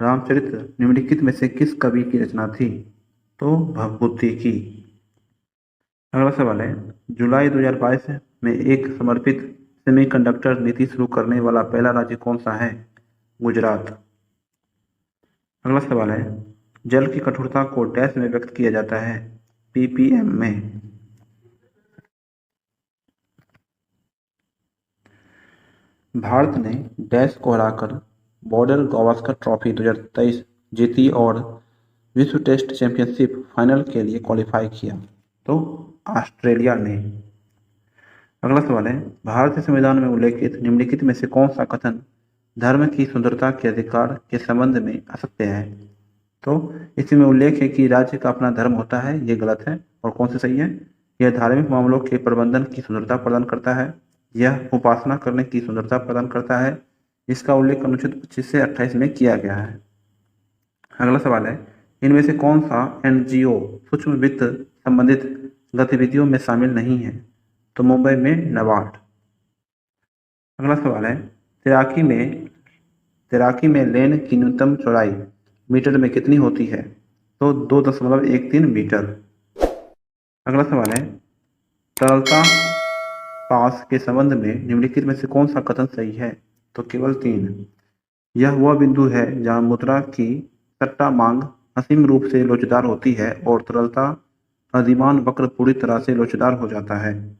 A: रामचरित निम्नलिखित में से किस कवि की रचना थी तो भवभूति की। अगला सवाल है, जुलाई 2022 में एक समर्पित सेमीकंडक्टर नीति शुरू करने वाला पहला राज्य कौन सा है? गुजरात। अगला सवाल है, जल की कठोरता को डैश में व्यक्त किया जाता है? ppm में। भारत ने डैश को हराकर बॉर्डर गावस्कर ट्रॉफी 2023 जीती और विश्व टेस्ट चैंपियनशिप फाइनल के लिए क्वालिफाई किया तो ऑस्ट्रेलिया ने। अगला सवाल है, भारतीय संविधान में उल्लेखित निम्नलिखित में से कौन सा कथन धर्म की सुंदरता के अधिकार के संबंध में असत्य है तो इसमें उल्लेख है कि राज्य का अपना धर्म होता है, ये गलत है। और कौन सा सही है? यह धार्मिक मामलों के प्रबंधन की सुंदरता प्रदान करता है, यह उपासना करने की सुंदरता प्रदान करता है। इसका उल्लेख अनुच्छेद 25 से 28 में किया गया है। अगला सवाल है, इनमें से कौन सा NGO सूक्ष्म वित्त संबंधित गतिविधियों में शामिल नहीं है तो मुंबई में नाबार्ड। अगला सवाल है, तैराकी में लेन की न्यूनतम चौड़ाई मीटर में कितनी होती है तो 2.13 मीटर। अगला सवाल है, तरलता पास के संबंध में निम्नलिखित में से कौन सा कथन सही है तो केवल 3। यह वह बिंदु है जहां मुद्रा की सट्टा मांग असीम रूप से लोचदार होती है और तरलता अधिमान वक्र पूरी तरह से लोचदार हो जाता है।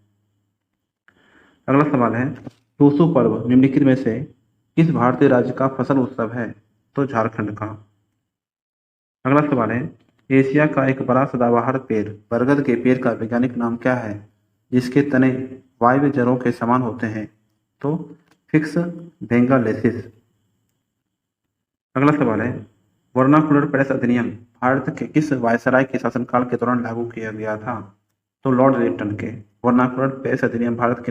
A: अगला सवाल है, टूसू पर्व निम्नलिखित में से किस भारतीय राज्य का फसल उत्सव है तो झारखंड का। अगला सवाल है, एशिया का एक बड़ा सदाबहार पेड़ बरगद के पेड़ का वैज्ञानिक नाम क्या है जिसके तने वायव्य जड़ों के समान होते हैं तो फिक्स बेंगालेसिस। अगला सवाल है, वर्नाकुलर प्रेस अधिनियम भारत के किस वायसराय के शासनकाल के दौरान लागू किया गया था तो लॉर्ड लिटन के। वर्नाकुलर प्रेस अधिनियम भारत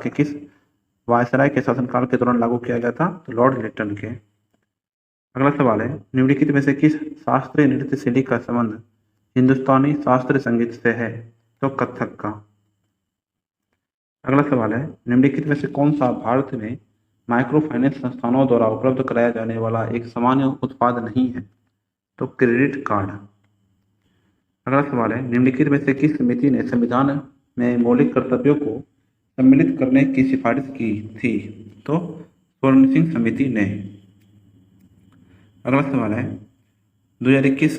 A: के किस वायसराय के शासनकाल के दौरान लागू किया गया था तो लॉर्ड लिटन के। अगला सवाल है, निम्नलिखित में से किस शास्त्रीय नृत्य शैली का संबंध हिंदुस्तानी शास्त्रीय संगीत से है तो कथक का। अगला सवाल है, निम्नलिखित में से कौन सा भारत में माइक्रो फाइनेंस संस्थानों द्वारा उपलब्ध कराया जाने वाला एक सामान्य उत्पाद नहीं है। तो क्रेडिट कार्ड। अगला सवाल है, निम्नलिखित में से किस समिति ने संविधान में मौलिक कर्तव्यों को सम्मिलित करने की सिफारिश की थी? तो स्वर्ण सिंह समिति ने। अगला सवाल है, 2021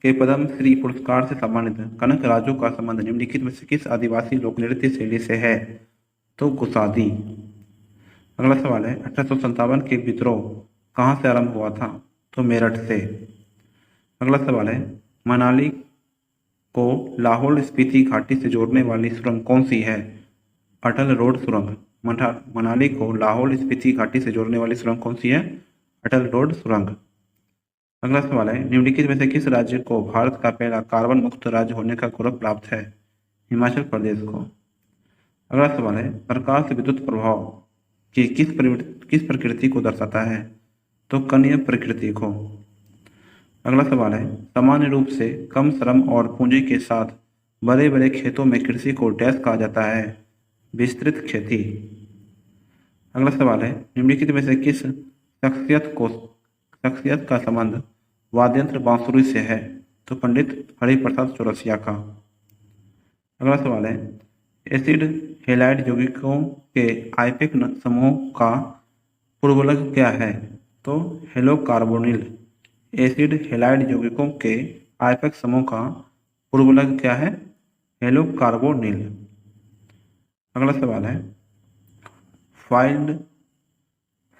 A: के पद्म श्री पुरस्कार से सम्मानित कनक राजू का संबंध निम्नलिखित में से किस आदिवासी लोक नृत्य शैली से है? तो गुसादी। अगला सवाल है, 1857 के विद्रोह कहाँ से आरंभ हुआ था? तो मेरठ से। अगला सवाल है, मनाली को लाहौल स्पीति घाटी से जोड़ने वाली सुरंग कौन सी है? अटल रोड सुरंग। मनाली को लाहौल स्पीति घाटी से जोड़ने वाली सुरंग कौन सी है? अटल रोड सुरंग। अगला सवाल है, निम्नलिखित में से किस राज्य को भारत का पहला कार्बन मुक्त राज्य होने का गौरव प्राप्त है? हिमाचल प्रदेश को। अगला सवाल है, प्रकाश विद्युत प्रभाव की किस प्रकृति को दर्शाता है? तो कणीय प्रकृति को। अगला सवाल है, सामान्य रूप से कम श्रम और पूंजी के साथ बड़े बड़े खेतों में कृषि को डैश कहा जाता है? विस्तृत खेती। अगला सवाल है, निम्नलिखित में से किस शख्सियत का संबंध वाद्ययंत्र बांसुरी से है? तो पंडित हरिप्रसाद चौरसिया का। अगला सवाल है, एसिड हैलाइड यौगिकों के आइपेक समूह का पूर्वलग क्या है? तो हेलोकार्बोनिल। एसिड हैलाइड यौगिकों के आइपेक समूह का पूर्वलग क्या है? हेलोकार्बोनिल। अगला सवाल है,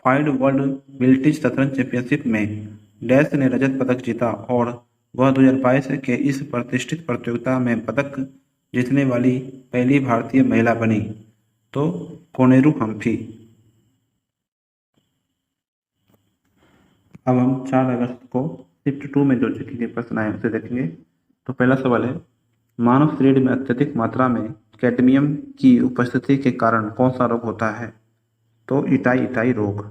A: फाइड वर्ल्ड विल्टिज शतरंज चैंपियनशिप में डैश ने रजत पदक जीता और वह 2022 के इस प्रतिष्ठित प्रतियोगिता में पदक जीतने वाली पहली भारतीय महिला बनी? तो कोनेरू हम्पी। अब हम 4 अगस्त को शिफ्ट 2 में जो जीके के प्रश्न आए उसे देखेंगे। तो पहला सवाल है, मानव शरीर में अत्यधिक मात्रा में कैडमियम की उपस्थिति के कारण कौन सा रोग होता है? तो इटाई रोग।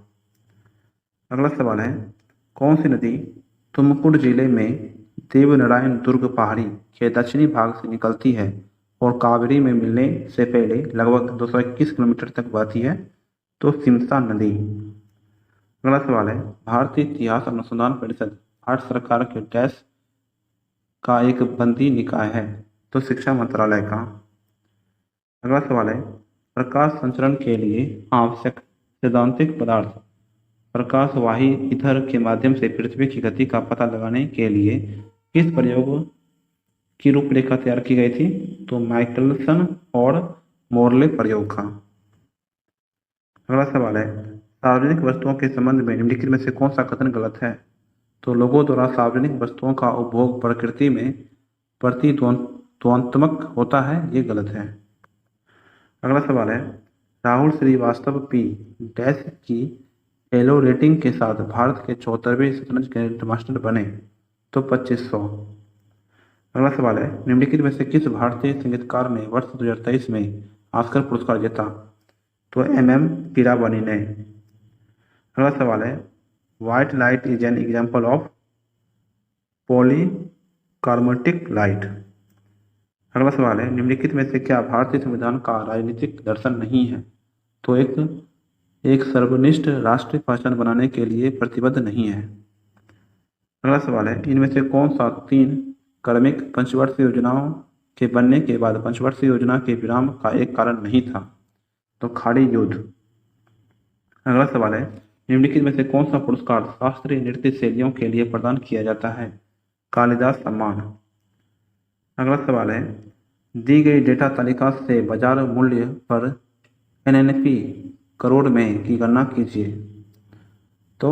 A: अगला सवाल है, कौन सी नदी तुमकुर जिले में देवनारायण दुर्ग पहाड़ी के दक्षिणी भाग से निकलती है और कावेरी में मिलने से पहले लगभग 221 किलोमीटर तक बहती है? तो सिमसा नदी। अगला सवाल है, भारतीय इतिहास अनुसंधान परिषद भारत सरकार के डैश का एक बंदी निकाय है? तो शिक्षा मंत्रालय का। अगला सवाल है, प्रकाश संचरण के लिए आवश्यक सैद्धांतिक पदार्थ प्रकाशवाही ईथर के माध्यम से पृथ्वी की गति का पता लगाने के लिए किस प्रयोग की रूपरेखा तैयार की गई थी? तो माइकलसन और मोरले प्रयोग का। अगला सवाल है, सार्वजनिक वस्तुओं के संबंध में निम्नलिखित में से कौन सा कथन गलत है? तो लोगों द्वारा सार्वजनिक वस्तुओं का उपभोग प्रकृति में प्रतिद्वंद्वात्मक होता है, ये गलत है। अगला सवाल है, राहुल श्रीवास्तव पी डैश की एलो रेटिंग के साथ भारत के 74वें शतरंज ग्रैंडमास्टर बने? तो 2500। अगला सवाल है, निम्नलिखित में से किस भारतीय संगीतकार ने वर्ष 2023 में ऑस्कर पुरस्कार जीता? तो MM कीरावानी ने। अगला सवाल है, white light is an example of polychromatic light. अगला सवाल है, निम्नलिखित में से क्या भारतीय संविधान का राजनीतिक दर्शन नहीं है? तो एक सर्वनिष्ठ राष्ट्रीय पहचान बनाने के लिए प्रतिबद्ध नहीं है। अगला सवाल है, इनमें से कौन सा 3 क्रमिक पंचवर्षीय योजनाओं के बनने के बाद पंचवर्षीय योजना के विराम का एक कारण नहीं था? तो खाड़ी युद्ध। अगला सवाल है, निम्नलिखित में से कौन सा पुरस्कार शास्त्रीय नृत्य शैलियों के लिए प्रदान किया जाता है? कालिदास सम्मान। अगला सवाल है, दी गई डेटा तालिका से बाजार मूल्य पर NNP करोड़ में की गणना कीजिए। तो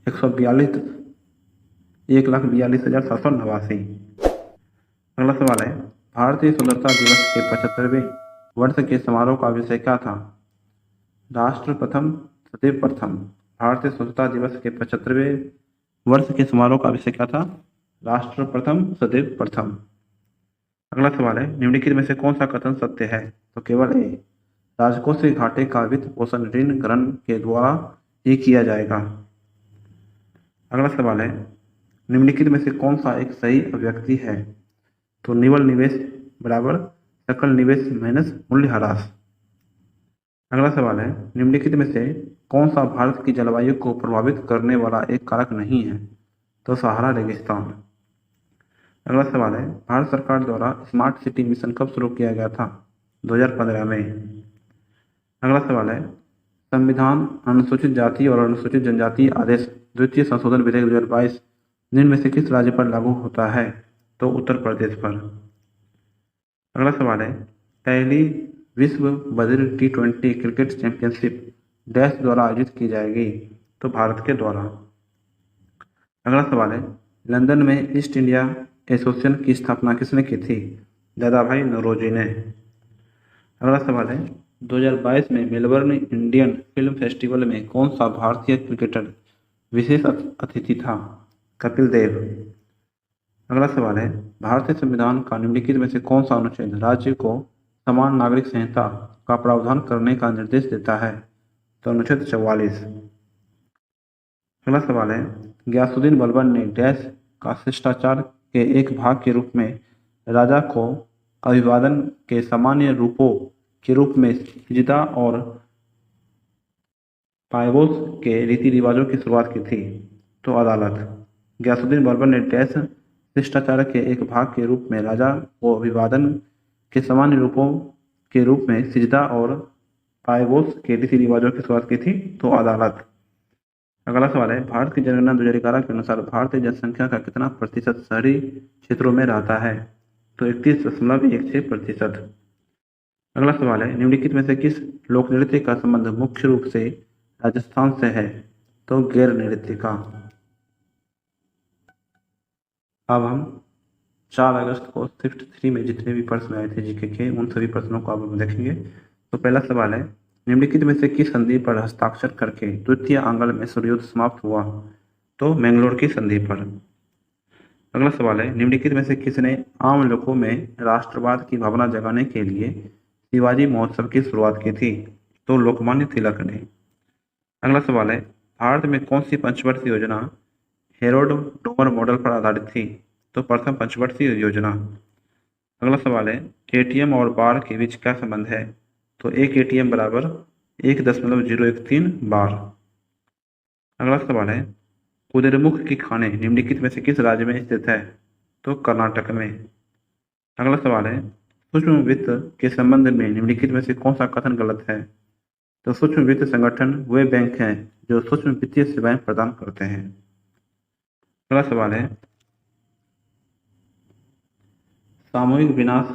A: 1,42,789। अगला सवाल है, भारतीय स्वतंत्रता दिवस के 75वें वर्ष के समारोह का विषय क्या था? राष्ट्र प्रथम सदैव प्रथम। भारतीय स्वतंत्रता दिवस के 75वें वर्ष के समारोह का विषय क्या था? राष्ट्र प्रथम सदैव प्रथम। अगला सवाल है, निम्नलिखित में से कौन सा कथन सत्य है? तो केवल ए, राजकोषीय घाटे का वित्त पोषण ऋण ग्रहण के द्वारा ही किया जाएगा। अगला सवाल है, निम्नलिखित में से कौन सा एक सही अभिव्यक्ति है? तो निवल निवेश बराबर सकल निवेश माइनस मूल्यह्रास। अगला सवाल है, निम्नलिखित में से कौन सा भारत की जलवायु को प्रभावित करने वाला एक कारक नहीं है? तो सहारा रेगिस्तान। अगला सवाल है, भारत सरकार द्वारा स्मार्ट सिटी मिशन कब शुरू किया गया था? 2015 में। अगला सवाल है, संविधान अनुसूचित जाति और अनुसूचित जनजाति आदेश द्वितीय संशोधन विधेयक 2022 निम्न में से किस राज्य पर लागू होता है? तो उत्तर प्रदेश पर। अगला सवाल है, पहली विश्व बधिर T20 क्रिकेट चैंपियनशिप डैश द्वारा आयोजित की जाएगी? तो भारत के द्वारा। अगला सवाल है, लंदन में ईस्ट इंडिया एसोसिएशन की स्थापना किसने की थी? दादा भाई नौरोजी ने। अगला सवाल है, 2022 में मेलबर्न इंडियन फिल्म फेस्टिवल में कौन सा भारतीय क्रिकेटर विशेष अतिथि था? कपिल देव। अगला सवाल है, भारतीय संविधान का निम्नलिखित में से कौन सा अनुच्छेद राज्य को समान नागरिक संहिता का प्रावधान करने का निर्देश देता है? तो अनुच्छेद 44। अगला सवाल है, गयासुद्दीन बलबन ने डैश का शिष्टाचार के एक भाग के रूप में राजा को अभिवादन के सामान्य रूपों के रूप में सिजदा और पायवोस के रीति रिवाजों की शुरुआत की थी? तो अदालत। गयासुद्दीन बलबन ने डैश शिष्टाचार के एक भाग के रूप में राजा को अभिवादन के सामान्य रूपों के रूप में सिजदा और पायवोस के रीति रिवाजों की शुरुआत की थी? तो अदालत। अगला सवाल है, भारत की जनगणना 2011 के अनुसार भारतीय जनसंख्या का कितना प्रतिशत शहरी क्षेत्रों में रहता है? तो 31.16%। अगला सवाल है, निम्नलिखित में से किस लोक नृत्य का संबंध मुख्य रूप से राजस्थान से है? तो गैर नृत्य का। अब हम 4 अगस्त को शिफ्ट 3 में जितने भी प्रश्न आए थे जीके के उन सभी प्रश्नों को अब हम देखेंगे। तो पहला सवाल है, निम्नलिखित में से किस संधि पर हस्ताक्षर करके द्वितीय आंग्ल में सूर्योदय समाप्त हुआ? तो मैंगलोर की संधि पर। अगला सवाल है, निम्नलिखित में से किसने आम लोगों में राष्ट्रवाद की भावना जगाने के लिए शिवाजी महोत्सव की शुरुआत की थी? तो लोकमान्य तिलक ने। अगला सवाल है, भारत में कौन सी पंचवर्षीय योजना हेरोल्ड डोमर मॉडल पर आधारित थी? तो प्रथम पंचवर्षीय योजना। अगला सवाल है, एटीएम और बार के बीच क्या संबंध है? तो एक एटीएम बराबर 1.013 बार। अगला सवाल है, कुद्रेमुख की खाने निम्नलिखित में से किस राज्य में स्थित है? तो कर्नाटक में। अगला सवाल है, सूक्ष्म वित्त के संबंध में निम्नलिखित में से कौन सा कथन गलत है? तो सूक्ष्म वित्त संगठन वे बैंक हैं जो सूक्ष्म वित्तीय सेवाएं प्रदान करते हैं। अगला सवाल है, सामूहिक विनाश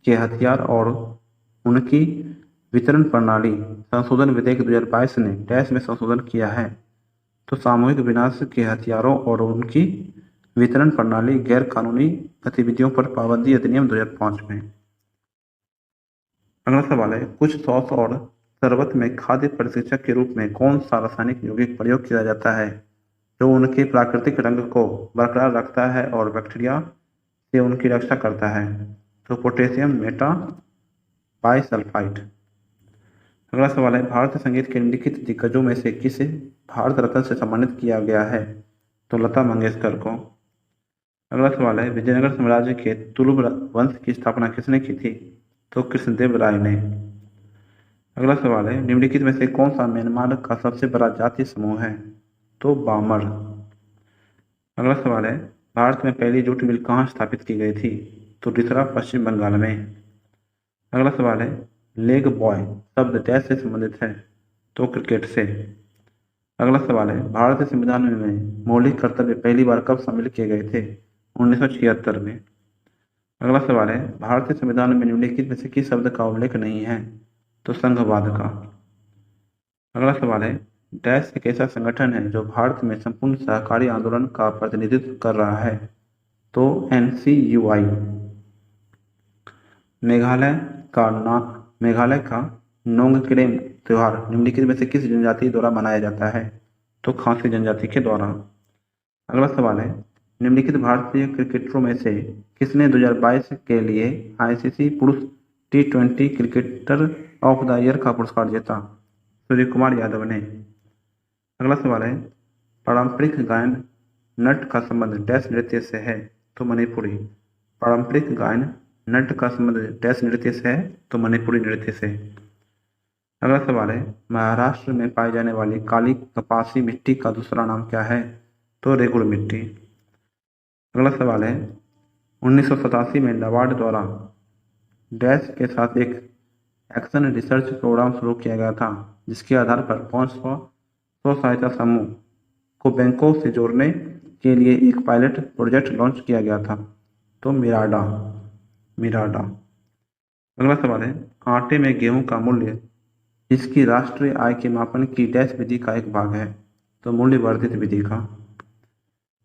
A: के हथियार और उनकी वितरण प्रणाली संशोधन विधेयक 2022 ने डैश में संशोधन किया है? तो सामूहिक विनाश के हथियारों और उनकी वितरण प्रणाली गैर कानूनी गतिविधियों पर पाबंदी अधिनियम 2005 में। अगला सवाल है, कुछ सॉस और शरबत में खाद्य प्रशिक्षक के रूप में कौन सा रासायनिक यौगिक प्रयोग किया जाता है जो उनके प्राकृतिक रंग को बरकरार रखता है और बैक्टीरिया से उनकी रक्षा करता है? तो पोटेशियम मेटा बाइसल्फाइड। अगला सवाल है, भारतीय संगीत के निम्नलिखित दिग्गजों में से किसे भारत रत्न से सम्मानित किया गया है? तो लता मंगेशकर को। अगला सवाल है, विजयनगर साम्राज्य के तुलुव वंश की स्थापना किसने की थी? तो कृष्णदेव राय ने। अगला सवाल है, निम्नलिखित में से कौन सा म्यांमार का सबसे बड़ा जातीय समूह है? तो बामर। अगला सवाल है, भारत में पहली जूट मिल कहाँ स्थापित की गई थी? तो रिसरा पश्चिम बंगाल में। अगला सवाल है, लेग बॉय शब्द डैश से संबंधित है? तो क्रिकेट से। अगला सवाल है, भारतीय संविधान में मौलिक कर्तव्य पहली बार कब शामिल किए गए थे? 1976 में। अगला सवाल है, भारतीय संविधान में निम्नलिखित में से किस शब्द का उल्लेख नहीं है? तो संघवाद का। अगला सवाल है, डैश एक ऐसा संगठन है जो भारत में संपूर्ण सहकारी आंदोलन का प्रतिनिधित्व कर रहा है? तो NCUI। मेघालय का नोंगक्रेम त्योहार निम्नलिखित में से किस जनजाति द्वारा मनाया जाता है? तो खासी जनजाति के द्वारा। अगला सवाल है, निम्नलिखित भारतीय क्रिकेटरों में से किसने 2022 के लिए ICC पुरुष T20 cricketer of the year का पुरस्कार जीता? सूर्य कुमार यादव ने। अगला सवाल है, पारंपरिक गायन नट का संबंध डैश नृत्य से है? तो मणिपुरी। पारंपरिक गायन नट का संबंध डैश नृत्य से है? तो मणिपुरी नृत्य से। अगला सवाल है, महाराष्ट्र में पाई जाने वाली काली कपासी मिट्टी का दूसरा नाम क्या है? तो रेगुड़ मिट्टी। अगला सवाल है, 1987 में नाबार्ड द्वारा डैश के साथ एक एक्शन रिसर्च प्रोग्राम शुरू किया गया था, जिसके आधार पर 500 स्व सहायता समूह को बैंकों से जोड़ने के लिए एक पायलट प्रोजेक्ट लॉन्च किया गया था। तो मिराडा। अगला सवाल है, आटे में गेहूं का मूल्य इसकी राष्ट्रीय आय के मापन की डैश विधि का एक भाग है? तो मूल्य वर्धित विधि का।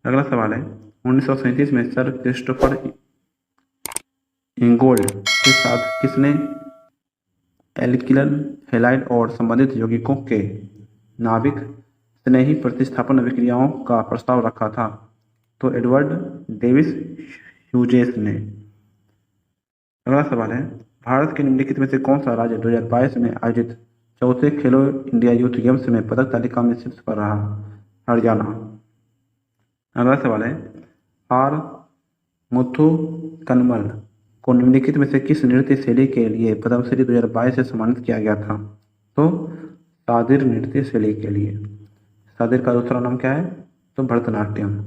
A: अगला सवाल है, 1937 में सर क्रिस्टोफर इंगोल्ड के साथ किसने एल्किल हैलाइड और संबंधित यौगिकों के नाभिक स्नेही प्रतिस्थापन विक्रियाओं का प्रस्ताव रखा था? तो एडवर्ड डेविस ह्यूजेस ने। अगला सवाल है, भारत के निम्नलिखित में से कौन सा राज्य 2022 में आयोजित चौथे खेलो इंडिया यूथ गेम्स में पदक तालिका में शीर्ष पर रहा? हरियाणा। अगला सवाल है, आर मुथुकनमल को निम्नलिखित में से किस नृत्य शैली के लिए पद्मश्री 2022 से सम्मानित किया गया था? तो सादिर नृत्य शैली के लिए। सादिर का दूसरा नाम क्या है? तो भरतनाट्यम।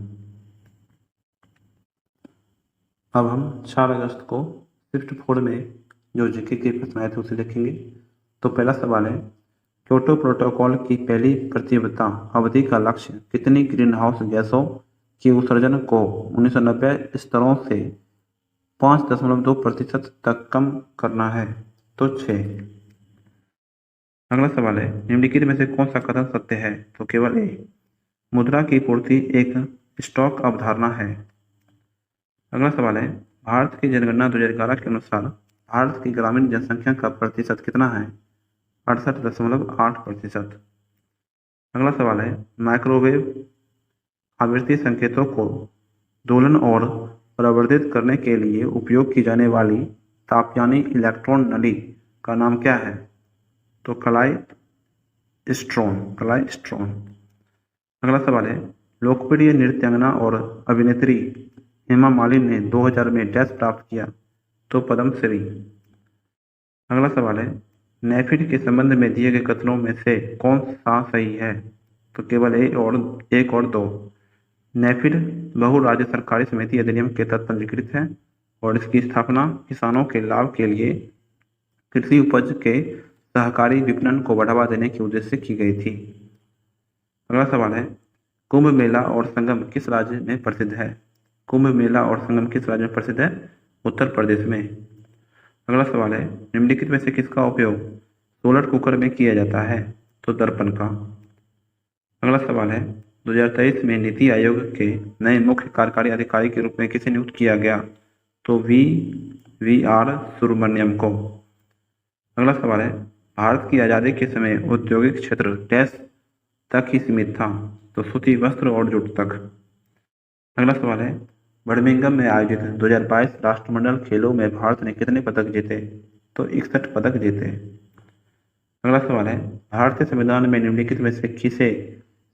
A: अब हम 4 अगस्त को शिफ्ट 4 में जो जीके के प्रश्न आए थे उसे देखेंगे। तो पहला सवाल है, क्योटो प्रोटोकॉल की पहली प्रतिबद्धता अवधि का लक्ष्य कितनी ग्रीन हाउस गैसों के उत्सर्जन को 1990 स्तरों से 5.2% तक कम करना है? तो 6। अगला सवाल है, निम्नलिखित में से कौन सा कथन सत्य है? तो केवल ए। मुद्रा की पूर्ति एक स्टॉक अवधारणा है। अगला सवाल है, भारत की जनगणना 2011 के अनुसार भारत की ग्रामीण जनसंख्या का प्रतिशत कितना है? 68.8%। अगला सवाल है, माइक्रोवेव आवृत्ति संकेतों को दोलन और प्रवर्धित करने के लिए उपयोग की जाने वाली तापयानी इलेक्ट्रॉन नली का नाम क्या है? तो क्लाइस्ट्रॉन। अगला सवाल है, लोकप्रिय नृत्यांगना और अभिनेत्री हेमा मालिनी ने 2000 में डैश प्राप्त किया? तो पद्मश्री। अगला सवाल है, नेफिड के संबंध में दिए गए कथनों में से कौन सा सही है? तो केवल एक और 2। नेफिड बहु राज्य सरकारी समिति अधिनियम के तहत पंजीकृत है और इसकी स्थापना किसानों के लाभ के लिए कृषि उपज के सहकारी विपणन को बढ़ावा देने के उद्देश्य से की गई थी। अगला सवाल है, कुंभ मेला और संगम किस राज्य में प्रसिद्ध है? कुंभ मेला और संगम किस राज्य में प्रसिद्ध है? उत्तर प्रदेश में। अगला सवाल है, निम्नलिखित में से किसका उपयोग सोलर कुकर में किया जाता है? तो दर्पण का। अगला सवाल है, 2023 में नीति आयोग के नए मुख्य कार्यकारी अधिकारी के रूप में किसे नियुक्त किया गया? तो वी.आर. सुब्रमण्यम को। अगला सवाल है, भारत की आज़ादी के समय औद्योगिक क्षेत्र डैश तक ही सीमित था? तो सूती वस्त्र और जूट तक। अगला सवाल है, बर्मिंघम में आयोजित 2022 राष्ट्रमंडल खेलों में भारत ने कितने पदक जीते? तो 61 पदक जीते। अगला सवाल है, भारतीय संविधान में निम्नलिखित में से किसे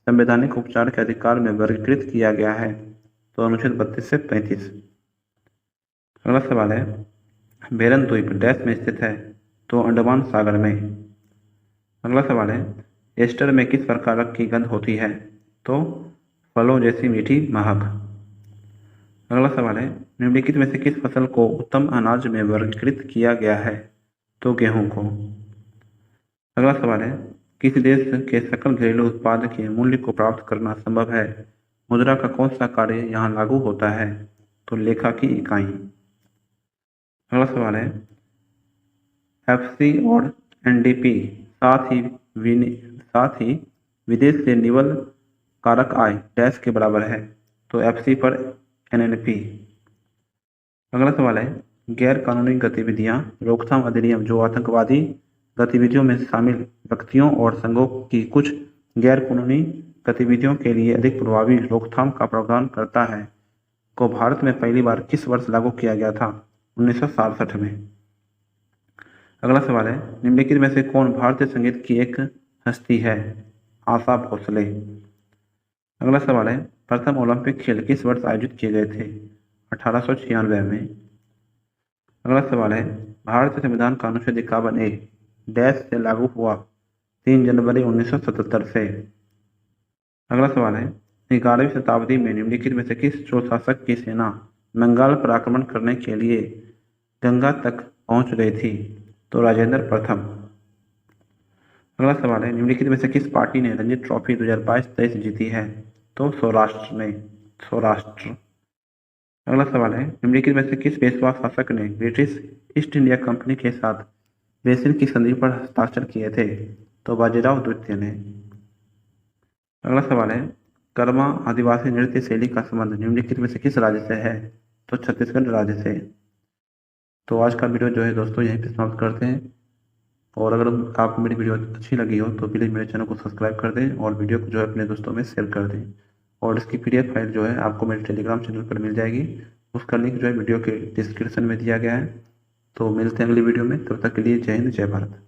A: संवैधानिक उपचार के अधिकार में वर्गीकृत किया गया है? तो अनुच्छेद 32 से 35। अगला सवाल है, बेरन द्वीप डैश में स्थित है? तो अंडमान सागर में। अगला सवाल है, एस्टर में किस प्रकार की गंध होती है? तो फलों जैसी मीठी महक। अगला सवाल है, निम्नलिखित में से किस फसल को उत्तम अनाज में वर्गीकृत किया गया है? तो गेहूं को। अगला सवाल है, किस देश के सकल घरेलू उत्पाद के मूल्य को प्राप्त करना संभव है? मुद्रा का कौन सा कार्य यहाँ लागू होता है? तो लेखा की इकाई। अगला सवाल है, एफसी और एनडीपी साथ ही विदेश से निवल कारक आय डैश के बराबर है? तो एफसी पर एनएनपी। अगला सवाल है, गैर कानूनी गतिविधियां रोकथाम अधिनियम जो आतंकवादी गतिविधियों में शामिल व्यक्तियों और संघों की कुछ गैर कानूनी गतिविधियों के लिए अधिक प्रभावी रोकथाम का प्रावधान करता है को भारत में पहली बार किस वर्ष लागू किया गया था? 1967 में। अगला सवाल है, निम्नलिखित में से कौन भारतीय संगीत की एक हस्ती है? आशा भोसले। अगला सवाल है, प्रथम ओलंपिक खेल किस वर्ष आयोजित किए गए थे? 1896 में। अगला सवाल है, भारतीय संविधान का अनुच्छेद 51A डैश से लागू हुआ? 3 जनवरी 1977 से। अगला सवाल है, 11वीं शताब्दी में निम्नलिखित में से किस चोल शासक की सेना बंगाल पर आक्रमण करने के लिए गंगा तक पहुंच गई थी? तो राजेंद्र प्रथम। अगला सवाल है, निम्नलिखित में से किस पार्टी ने रणजी ट्रॉफी 2022-23 जीती है? तो सौराष्ट्र। अगला सवाल है, निम्नलिखित में से किस पेशवा शासक ने ब्रिटिश ईस्ट इंडिया कंपनी के साथ बेसिन की संधि पर हस्ताक्षर किए थे? तो बाजीराव द्वितीय ने। अगला सवाल है, कर्मा आदिवासी नृत्य शैली का संबंध निम्नलिखित में से किस राज्य से है? तो छत्तीसगढ़ राज्य से। तो आज का वीडियो जो है दोस्तों यहीं पे समाप्त करते हैं, और अगर आपको मेरी वीडियो अच्छी लगी हो तो प्लीज़ मेरे चैनल को सब्सक्राइब कर दें और वीडियो को जो है अपने दोस्तों में शेयर कर दें। और इसकी PDF फाइल जो है आपको मेरे टेलीग्राम चैनल पर मिल जाएगी, उसका लिंक जो है वीडियो के डिस्क्रिप्शन में दिया गया है। तो मिलते हैं अगली वीडियो में, तब तक के लिए जय हिंद जय भारत।